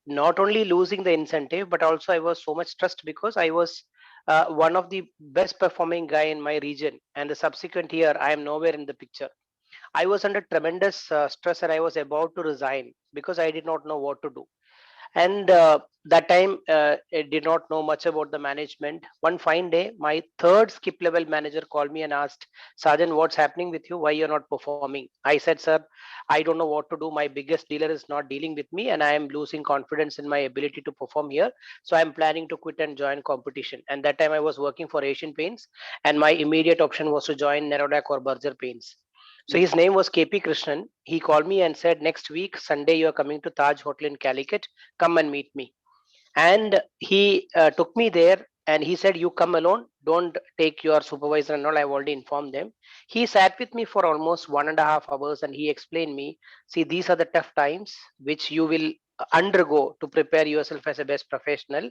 Not only losing the incentive, but also I was so much stressed because I was one of the best performing guy in my region, and the subsequent year I am nowhere in the picture. I was under tremendous stress and I was about to resign because I did not know what to do. And that time I did not know much about the management. One fine day, my third skip level manager called me and asked, Sergeant, what's happening with you? Why you're not performing? I said, sir, I don't know what to do. My biggest dealer is not dealing with me, and I am losing confidence in my ability to perform here. So I'm planning to quit and join competition. And that time I was working for Asian Paints, and my immediate option was to join Nerodak or Berger Paints. So his name was KP Krishnan. He called me and said, next week, Sunday, you are coming to Taj Hotel in Calicut. Come and meet me. And he took me there and he said, you come alone, don't take your supervisor and all. I've already informed them. He sat with me for almost 1.5 hours and he explained me, see, these are the tough times which you will undergo to prepare yourself as a best professional.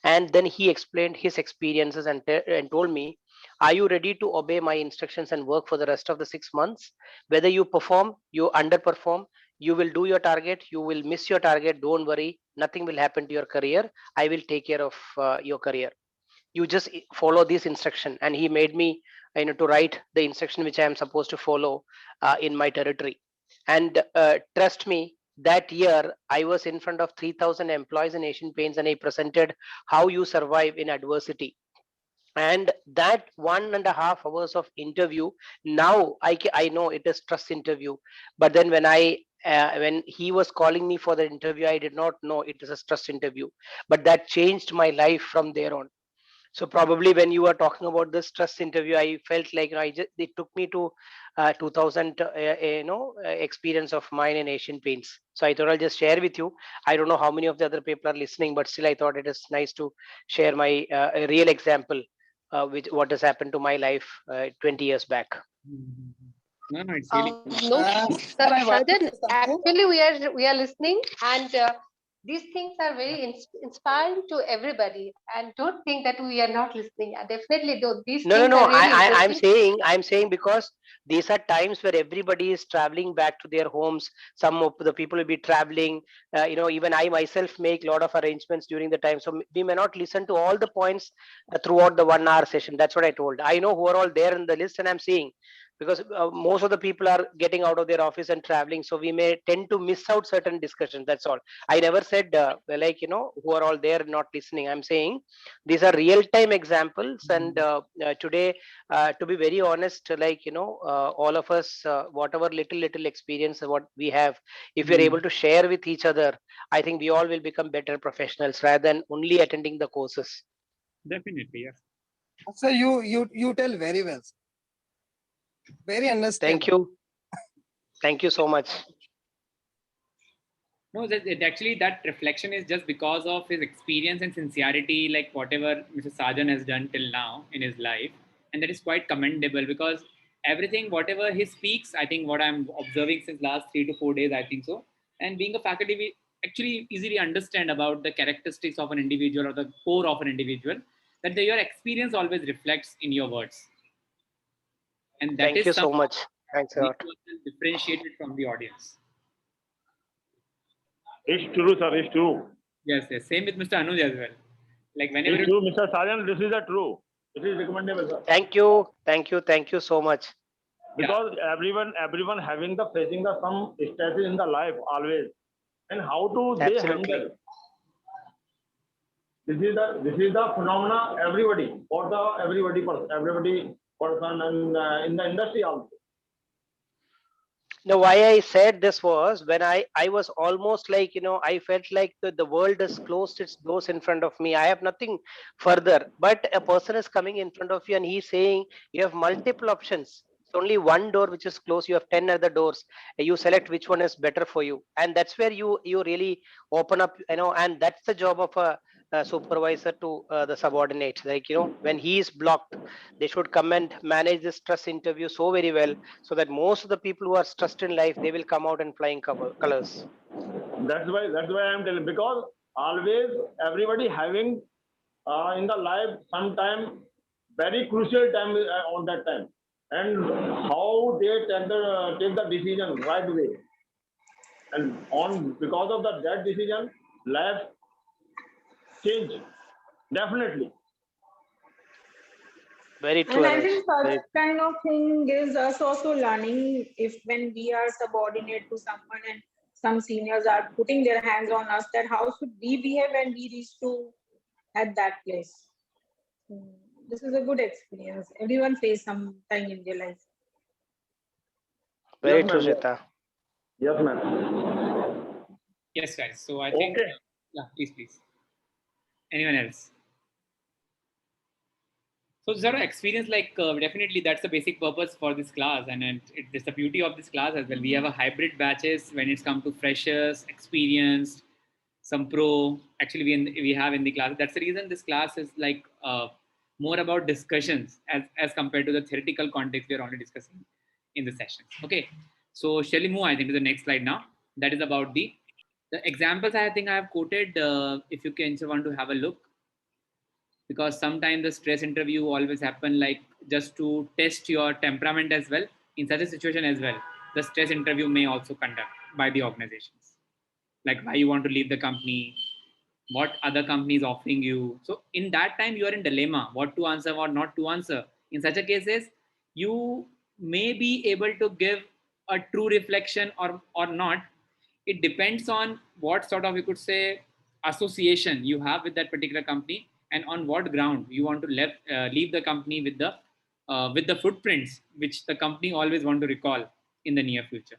And then he explained his experiences and told me, are you ready to obey my instructions and work for the rest of the 6 months? Whether you perform, you underperform, you will do your target, you will miss your target, don't worry, nothing will happen to your career. I will take care of your career. You just follow this instruction. And he made me to write the instruction which I am supposed to follow in my territory. And trust me, that year I was in front of 3,000 employees in Asian Paints and I presented how you survive in adversity. And that 1.5 hours of interview, now I know it is trust interview. But then when he was calling me for the interview, I did not know it is a trust interview. But that changed my life from there on. So probably when you were talking about this trust interview, I felt like it took me to 2000 experience of mine in Asian Paints. So I thought I'll just share with you. I don't know how many of the other people are listening, but still I thought it is nice to share my a real example, with what has happened to my life 20 years back. Mhm. No, no, it's really No, Sir, I want to Sajan, say something. actually we are listening, and these things are very inspiring to everybody. And don't think that we are not listening. Definitely, though, these No, no, things no. are really I'm interesting. saying, because these are times where everybody is traveling back to their homes. Some of the people will be traveling. Even I myself make a lot of arrangements during the time, so we may not listen to all the points throughout the 1 hour session. That's what I told. I know who are all there in the list, and I'm seeing, because most of the people are getting out of their office and traveling, so we may tend to miss out certain discussions. That's all. I never said who are all there not listening. I'm saying these are real time examples. And today, to be very honest, all of us, whatever little experience what we have, if we are able Mhm. to share with each other, I think we all will become better professionals rather than only attending the courses. Definitely, yes. Sir, you tell very well. Very Thank understandable. you. Thank you so much. No, actually that reflection is just because of his experience and sincerity, like whatever Mr. Sajan has done till now in his life, and that is quite commendable because everything, whatever he speaks, I think what I'm observing since last 3 to 4 days, I think so. And being a faculty, we actually easily understand about the characteristics of an individual or the core of an individual that your experience always reflects in your words, and that Thank is you so somehow much. Thanks a makes lot. yourself differentiated from the audience. It's true, sir. It's true. Yes, yes. Same with Mr. Anuj as well. Like whenever It's you true, Mr. Sajan. This is a true. It is recommendable, sir. Thank you. Thank you. Thank you so much. yeah, Because everyone having the facing the some stresses in the life always, and how to they Absolutely. handle. This is the phenomena everybody for the everybody person and in the industry also. No, why I said this was when I was almost like, I felt like the world has closed its doors in front of me. I have nothing further. But a person is coming in front of you and he's saying you have multiple options. It's only one door which is closed. You have 10 other doors. You select which one is better for you. And that's where you really open up, and that's the job of a supervisor to the subordinate. Like, when he is blocked, they should come and manage this stress interview so very well, so that most of the people who are stressed in life, they will come out in flying colors. That's why I'm telling, because always everybody having in the life sometime very crucial time on that time, and how they take the decision right way, and on because of that decision life change definitely. Very true, And I Anuj. think such Very, kind of thing gives us also learning if when we are subordinate to someone and some seniors are putting their hands on us that how should we behave when we reach to at that place. Mm, this is a good experience. Everyone face some time in their life. Very Yes, true, ma'am. Sita. Yes, ma'am. Yes, guys. So I think, Okay. yeah, please. Anyone else? So sort of experience, like definitely that's the basic purpose for this class, and it's the beauty of this class as well. We have a hybrid batches when it's come to freshers, experienced, some pro. Actually, we have in the class. That's the reason this class is like more about discussions as compared to the theoretical context we are already discussing in the sessions. Okay, so shall we move? I think to the next slide now. That is about the examples. I think I have quoted. If you can, so want to have a look, because sometimes the stress interview always happen like just to test your temperament as well. In such a situation as well, the stress interview may also conduct by the organizations, like why you want to leave the company, what other company is offering you. So in that time you are in dilemma what to answer, what not to answer. In such a cases, you may be able to give a true reflection or not. It depends on what sort of, you could say, association you have with that particular company, and on what ground you want to leave the company with the footprints which the company always want to recall in the near future.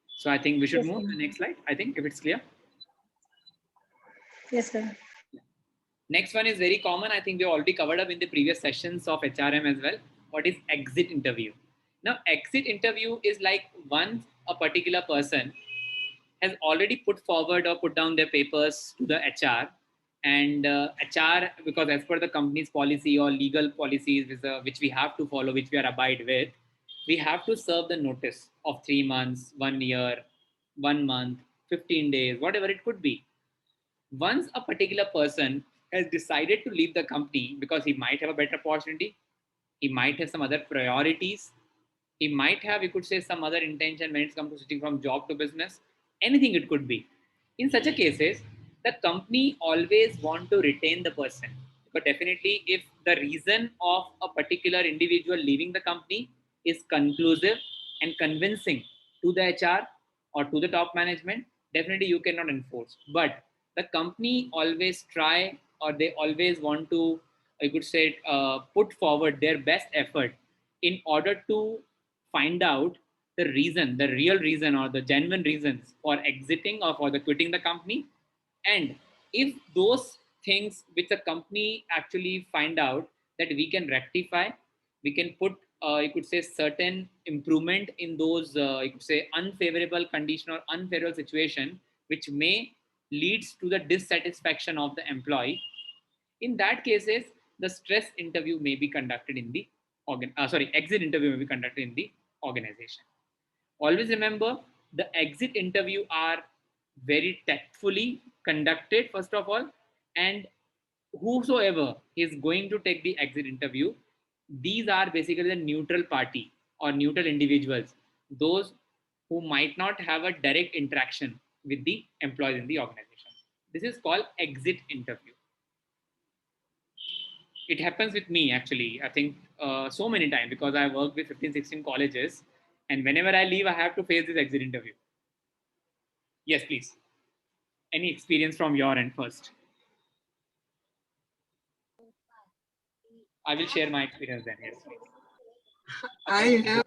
So I think we should Yes, move sir. to the next slide, I think, if it's clear. Yes, sir. Next one is very common. I think we already covered up in the previous sessions of HRM as well. What is exit interview? Now, exit interview is like once a particular person has already put forward or put down their papers to the HR, and HR, because as per the company's policy or legal policies which we have to follow, which we are abide with, we have to serve the notice of 3 months, 1 year, 1 month, 15 days, whatever it could be. Once a particular person has decided to leave the company because he might have a better opportunity, he might have some other priorities, he might have, you could say, some other intention when it comes to switching from job to business, anything it could be. In such a cases, the company always want to retain the person. But definitely, if the reason of a particular individual leaving the company is conclusive and convincing to the HR or to the top management, definitely you cannot enforce. But the company always try, or they always want to, I could say, put forward their best effort in order to find out the reason, the real reason, or the genuine reasons for exiting or for the quitting the company. And if those things which the company actually find out that we can rectify, we can put, you could say, certain improvement in those, you could say, unfavorable condition or unfavorable situation, which may leads to the dissatisfaction of the employee. In that cases, the stress interview may be conducted in the exit interview may be conducted in the organization. Always remember, the exit interview are very tactfully conducted, first of all, and whosoever is going to take the exit interview, these are basically the neutral party or neutral individuals, those who might not have a direct interaction with the employees in the organization. This is called exit interview. It happens with me, actually, I think, so many times, because I work with 15, 16 colleges, and whenever I leave, I have to face this exit interview. Yes, please. Any experience from your end first? I will share my experience then. Yes, please. I have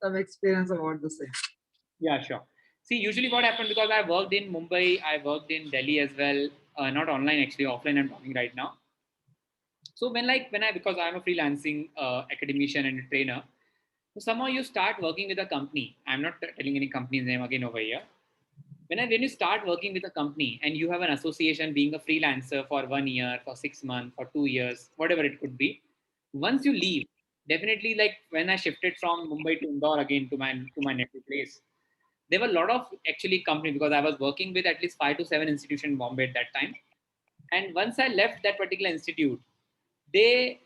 some experience about the same. Yeah, sure. See, usually what happened, because I worked in Mumbai, I worked in Delhi as well, not online, actually, offline. I'm talking right now. So when I, because I'm a freelancing academician and a trainer, so somehow you start working with a company. I'm not telling any company's name again over here. When you start working with a company and you have an association being a freelancer for 1 year, for 6 months, for 2 years, whatever it could be, once you leave, definitely, like when I shifted from Mumbai to Indore again to my native place, there were a lot of actually company, because I was working with at least 5 to 7 institutions in Bombay at that time. And once I left that particular institute, they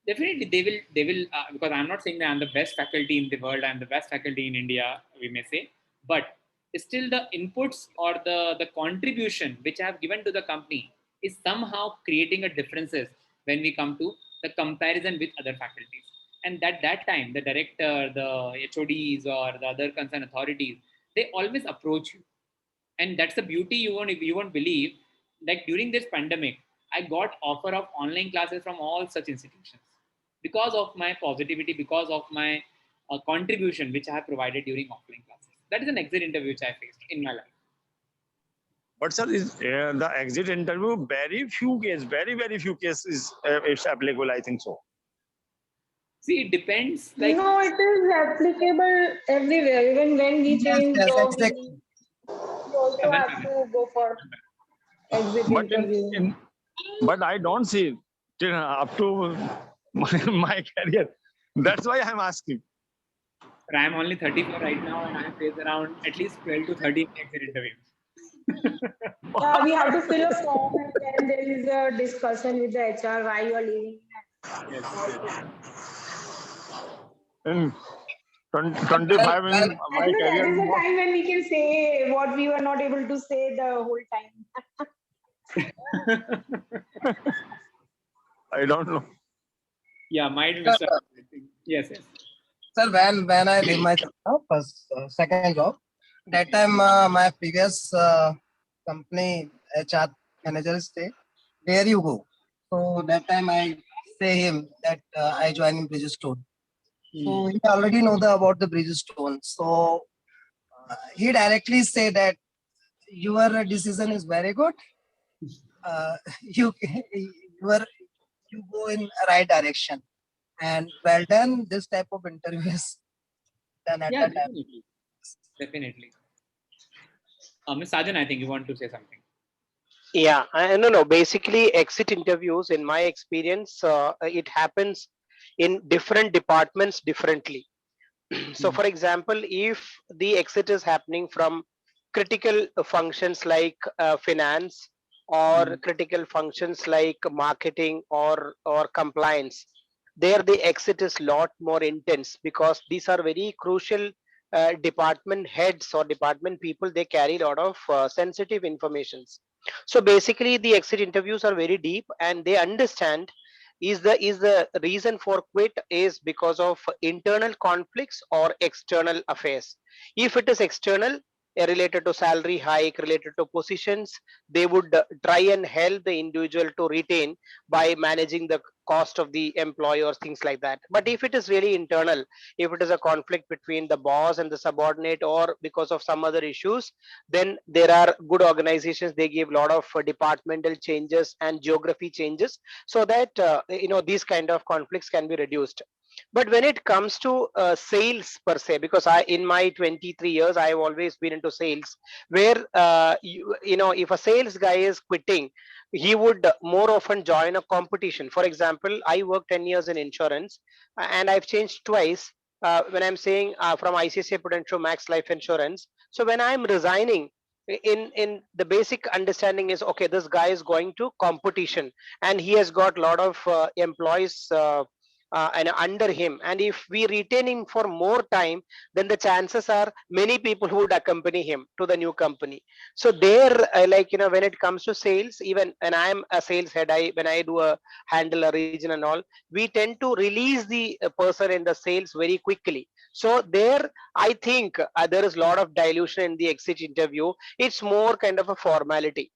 definitely they will because I'm not saying that I'm the best faculty in the world, I'm the best faculty in India, we may say, but still the inputs or the contribution which I have given to the company is somehow creating a differences when we come to the comparison with other faculties. And that time, the director, the HODs, or the other concerned authorities, they always approach you. And that's the beauty. You won't believe, like during this pandemic, I got offer of online classes from all such institutions because of my positivity, because of my contribution which I have provided during offline classes. That is an exit interview which I faced in my life. But sir, is the exit interview very few cases it's applicable, I think so. See, it depends. Like, No, it is applicable everywhere. Even when we Yes, change yes, job, exactly. we also one have minute. to go for exit But interview. but I don't see till up to my career. That's why I'm asking. I'm only 34 right now, and I have faced around at least 12 to 13 exit interviews. We have to fill a form and then there is a discussion with the HR why you are leaving. Yes, yes. In But 25 in my Actually, that career, is the most time when we can say what we were not able to say the whole time. I don't know. Yeah, might be sir, Mr. I think. Yes, yes. sir, when I leave my first second job, that time my previous company HR manager say, where you go? So that time I say him that I join in Bridgestone. So he already know about the Bridgestone. So he directly say that your decision is very good. You are you go in right direction, and well done. This type of interview is done at Yeah, that time. definitely. Definitely. Ms. Sajan, I think you want to say something. Yeah, no, no. Basically, exit interviews, in my experience, it happens in different departments differently. So, for example, if the exit is happening from critical functions like finance, or critical functions like marketing, or compliance, there the exit is lot more intense, because these are very crucial department heads or department people. They carry a lot of sensitive informations. So basically the exit interviews are very deep, and they understand, is the reason for quit is because of internal conflicts or external affairs. If it is external, related to salary hike, related to positions, they would try and help the individual to retain by managing the cost of the employee or things like that. But if it is really internal, if it is a conflict between the boss and the subordinate, or because of some other issues, then there are good organizations, they give a lot of departmental changes and geography changes, so that these kind of conflicts can be reduced. But when it comes to sales per se, because I, in my 23 years, I have always been into sales, where if a sales guy is quitting, he would more often join a competition. For example, I worked 10 years in insurance, and I've changed twice. When I'm saying from ICICI Prudential Max Life Insurance, so when I'm resigning, in the basic understanding is, okay, this guy is going to competition, and he has got a lot of employees and under him, and if we retain him for more time, then the chances are many people who would accompany him to the new company. So there, when it comes to sales, even when I am a sales head, when I do a handle a region and all, we tend to release the person in the sales very quickly. So there, I think there is a lot of dilution in the exit interview. It's more kind of a formality.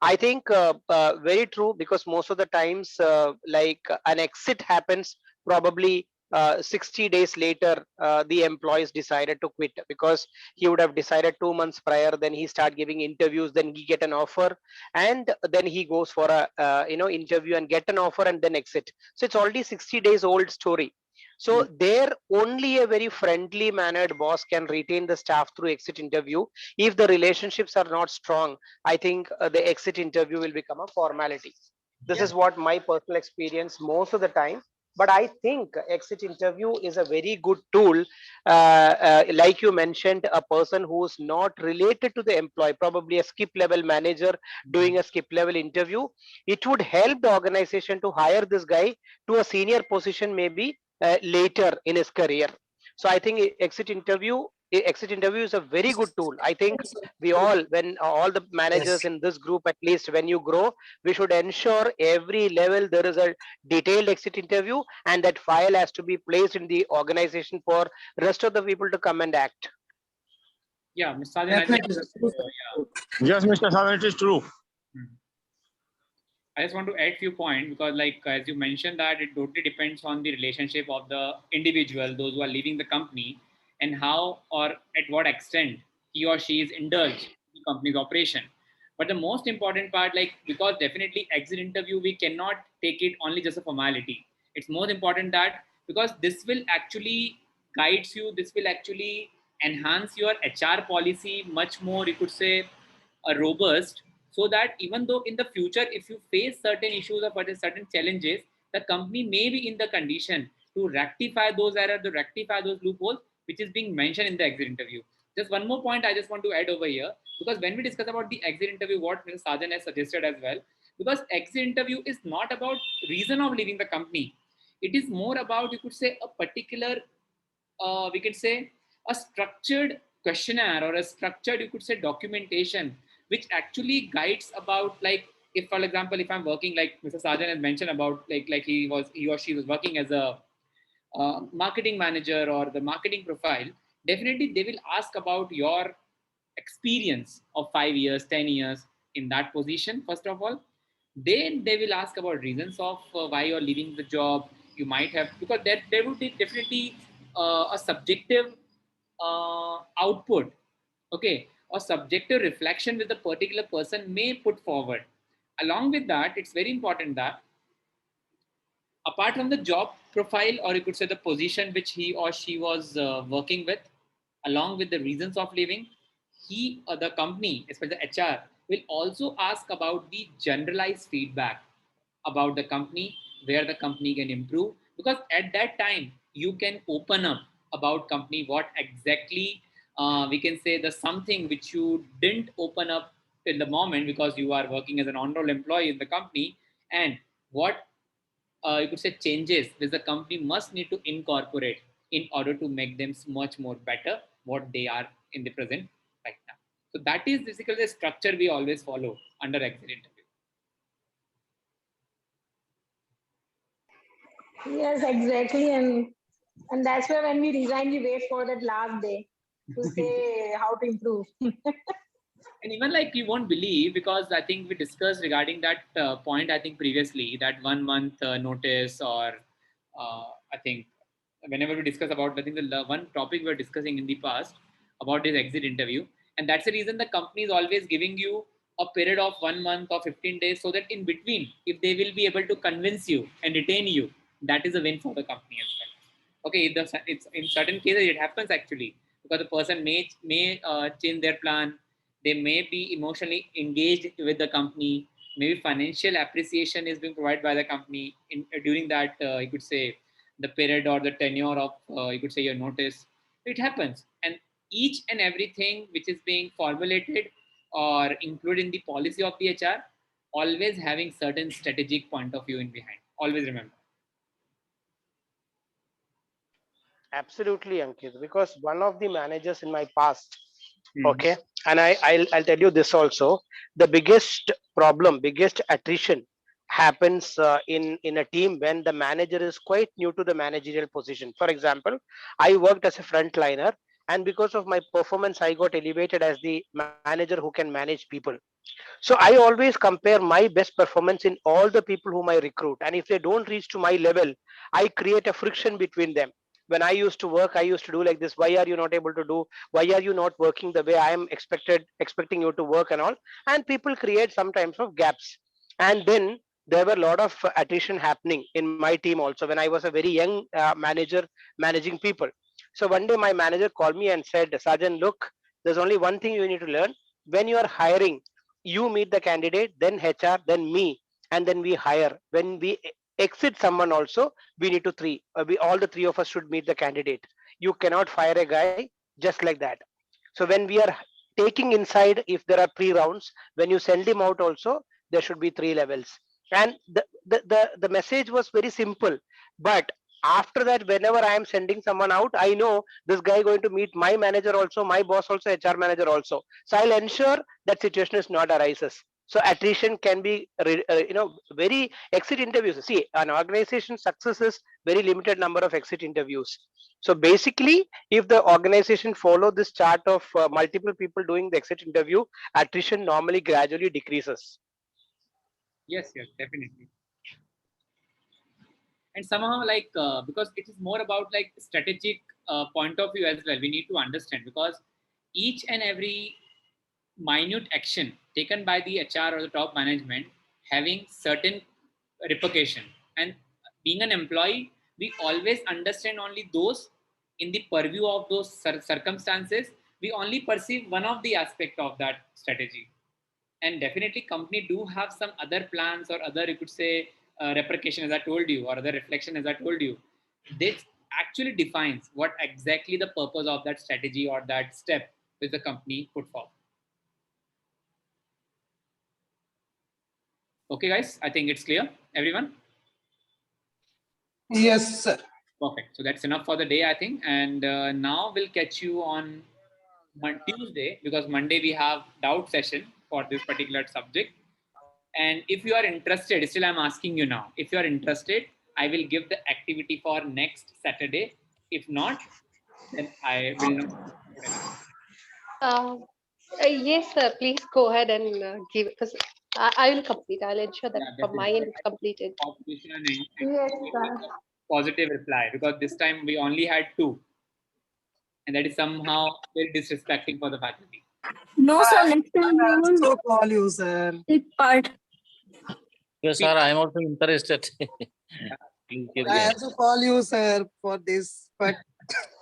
I think very true, because most of the times, an exit happens probably 60 days later. The employees decided to quit, because he would have decided 2 months prior. Then he start giving interviews, then he get an offer, and then he goes for a interview and get an offer and then exit. So it's already 60 days old story. So there, only a very friendly mannered boss can retain the staff through exit interview. If the relationships are not strong, I think the exit interview will become a formality. This is what my personal experience most of the time. But I think exit interview is a very good tool. Like you mentioned, a person who's not related to the employee, probably a skip level manager doing a skip level interview, it would help the organization to hire this guy to a senior position, maybe later in his career. So I think exit interview exit interview is a very good tool. I think we all, when all the managers Yes. in this group, at least when you grow, we should ensure every level there is a detailed exit interview, and that file has to be placed in the organization for rest of the people to come and act. Yeah, Mr. Sajan, I just Definitely, sir. True, sir. yeah. Yes, Mr. Saran, it is true. Hmm. I just want to add few points because, like as you mentioned, that it totally depends on the relationship of the individual, those who are leaving the company, and how or at what extent he or she is indulged in the company's operation. But the most important part, like because definitely exit interview, we cannot take it only just a formality. It's more important that because this will actually guides you, this will actually enhance your HR policy much more. You could say robust, so that even though in the future if you face certain issues or certain challenges, the company may be in the condition to rectify those errors, to rectify those loopholes which is being mentioned in the exit interview. Just one more point I just want to add over here, because when we discuss about the exit interview, what Mr. Sajan has suggested as well, because exit interview is not about reason of leaving the company, it is more about, you could say, a particular we can say a structured questionnaire or a structured, you could say, documentation which actually guides about, like, if for example if I'm working, like Mr. Sajan has mentioned about, like he or she was working as a marketing manager or the marketing profile, definitely they will ask about your experience of 5 years, 10 years in that position first of all. Then they will ask about reasons of why you're leaving the job. You might have, because there would be definitely a subjective output, okay, or subjective reflection with the particular person may put forward. Along with that, it's very important that apart from the job profile, or you could say the position which he or she was working with, along with the reasons of leaving, he or the company, especially the HR, will also ask about the generalized feedback about the company, where the company can improve, because at that time you can open up about company, what exactly we can say the something which you didn't open up in the moment because you are working as an on-roll employee in the company, and what you could say changes which the company must need to incorporate in order to make them much more better what they are in the present right now. So that is basically the structure we always follow under exit interview. Yes, exactly. And that's why when we resign, we wait for that last day to say how to improve. And even like you won't believe, because I think we discussed regarding that point, I think previously, that 1 month notice, or I think whenever we discuss about, I think the one topic we were discussing in the past about this exit interview, and that's the reason the company is always giving you a period of 1 month or 15 days, so that in between, if they will be able to convince you and retain you, that is a win for the company as well. Okay, it's in certain cases it happens actually, because the person may change their plan, they may be emotionally engaged with the company, maybe financial appreciation is being provided by the company in during that you could say the period or the tenure of you could say your notice. It happens, and each and everything which is being formulated or included in the policy of the HR, always having certain strategic point of view in behind, always remember. Absolutely, Ankit, because one of the managers in my past, Hmm. okay, and I'll tell you this also, the biggest problem, biggest attrition happens in a team when the manager is quite new to the managerial position. For example, I worked as a frontliner, and because of my performance I got elevated as the manager who can manage people. So I always compare my best performance in all the people whom I recruit. And if they don't reach to my level, I create a friction between them. When I used to work, I used to do like this. Why are you not able to do? Why are you not working the way I am expecting you to work and all? And people create sometimes of gaps. And then there were a lot of attrition happening in my team also when I was a very young manager managing people. So one day my manager called me and said, Sajan, look, there's only one thing you need to learn. When you are hiring, you meet the candidate, then HR, then me, and then we hire. When we exit someone also, we need to we all the three of us should meet the candidate. You cannot fire a guy just like that. So when we are taking inside, if there are three rounds, when you send him out also, there should be three levels. And the message was very simple, but After that, whenever I am sending someone out, I know this guy going to meet my manager also, my boss also, HR manager also. So I'll ensure that situation is not arises. So attrition can be, very exit interviews. See, an organization success is very limited number of exit interviews. So basically, if the organization follow this chart of multiple people doing the exit interview, attrition normally gradually decreases. Yes, yes, definitely. And somehow, like, because it is more about like strategic point of view as well, we need to understand, because each and every minute action taken by the HR or the top management having certain repercussion. And being an employee, we always understand only those in the purview of those circumstances. We only perceive one of the aspect of that strategy. And definitely company do have some other plans or other, you could say, repercussion, as I told you, or other reflection, as I told you. This actually defines what exactly the purpose of that strategy or that step which the company put forward. Okay, guys, I think it's clear, everyone. Yes, sir. Perfect. So that's enough for the day, I think. And now we'll catch you on Tuesday, because Monday we have doubt session for this particular subject. And if you are interested, still I'm asking you now, if you are interested, I will give the activity for next Saturday. If not, then I will not put anything. Uh, yes, sir. Please go ahead and give, because I will complete. I'll ensure that Yeah, from my end definitely. it's completed. Competition and Yes, give me sir. a positive reply, because this time we only had two, and that is somehow very disrespecting for the faculty. No, I sir. Next time we will also call you, sir. take part. Yes, sir, I am also interested. Please give I me. also call you, sir, for this, but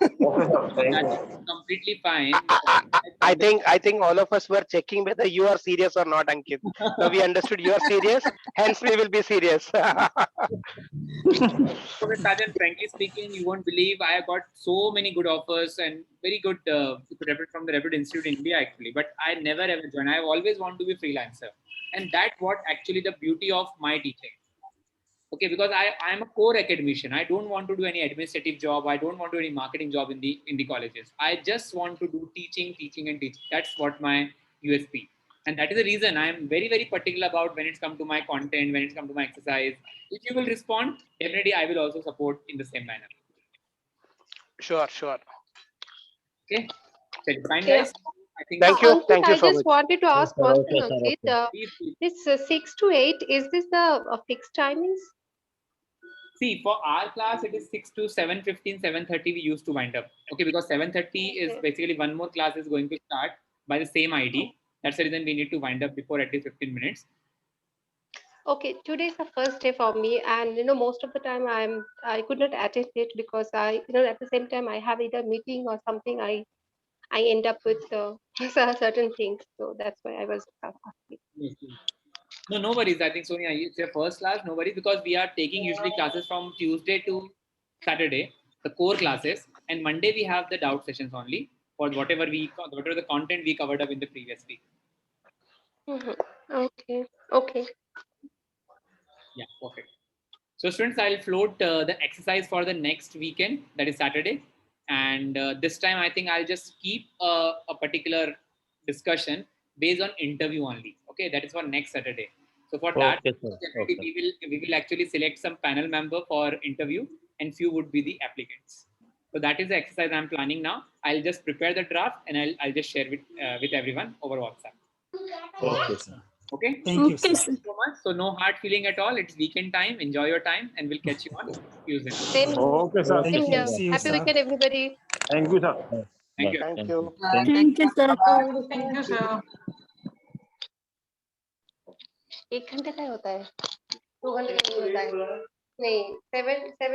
Okay, sir. Thank That you. is completely fine. I think all of us were checking whether you are serious or not, Ankit. Now we understood you are serious, hence we will be serious. So, Sajan, frankly speaking, you won't believe I got so many good offers and very good from the reputed institute in India, actually. But I never ever joined. I always want to be freelancer, and that's what actually the beauty of my teaching. Okay, because I'm a core academician. I don't want to do any administrative job. I don't want to do any marketing job in the colleges. I just want to do teaching, teaching, and teaching. That's what my USP. And that is the reason I am very, very particular about when it's come to my content, when it's come to my exercise. If you will respond, definitely I will also support in the same manner. Sure, sure. Okay, so fine, Yeah. guys. I think Thank you. Ankit, Thank you I so just much. wanted to Yes, ask sir. one Okay, thing, sir. Ankit. Okay. please. This 6 to 8, is this the fixed timings? See, for our class, it is 6 to 7:15, 7:30 we used to wind up. Okay, because 7:30 is Okay. basically one more class is going to start by the same ID. That's the reason we need to wind up before at least 15 minutes. Okay, today is the first day for me, and most of the time I could not attend it because at the same time I have either meeting or something. I end up with certain things, so that's why I was asking. Yes, yes. No, no worries. I think, Sonia, it's your first class. No worries, because we are taking usually classes from Tuesday to Saturday, the core classes, and Monday we have the doubt sessions only for whatever the content we covered up in the previous week. Okay, okay. Yeah, perfect. So, students, I'll float the exercise for the next weekend, that is Saturday. And this time, I think I'll just keep a particular discussion based on interview only. Okay, that is for next Saturday. So for that, Okay, sir. definitely Okay. we will actually select some panel member for interview, and few would be the applicants. So that is the exercise I'm planning now. I'll just prepare the draft and I'll just share with everyone over WhatsApp. Okay, sir. Okay. Thank you, Okay, sir. sir. So much. So no hard feeling at all. It's weekend time. Enjoy your time, and we'll catch you on Tuesday. Same here. Okay, sir. Okay, Same Thank sir. you. here. Yeah. See you, Happy sir. weekend, everybody. Thank you, sir. Thank Bye. you. Thank Thank you. you. Thank you, sir. Thank you, sir. 1 घंटे का ही होता है, 2 घंटे का नहीं होता है, नहीं 7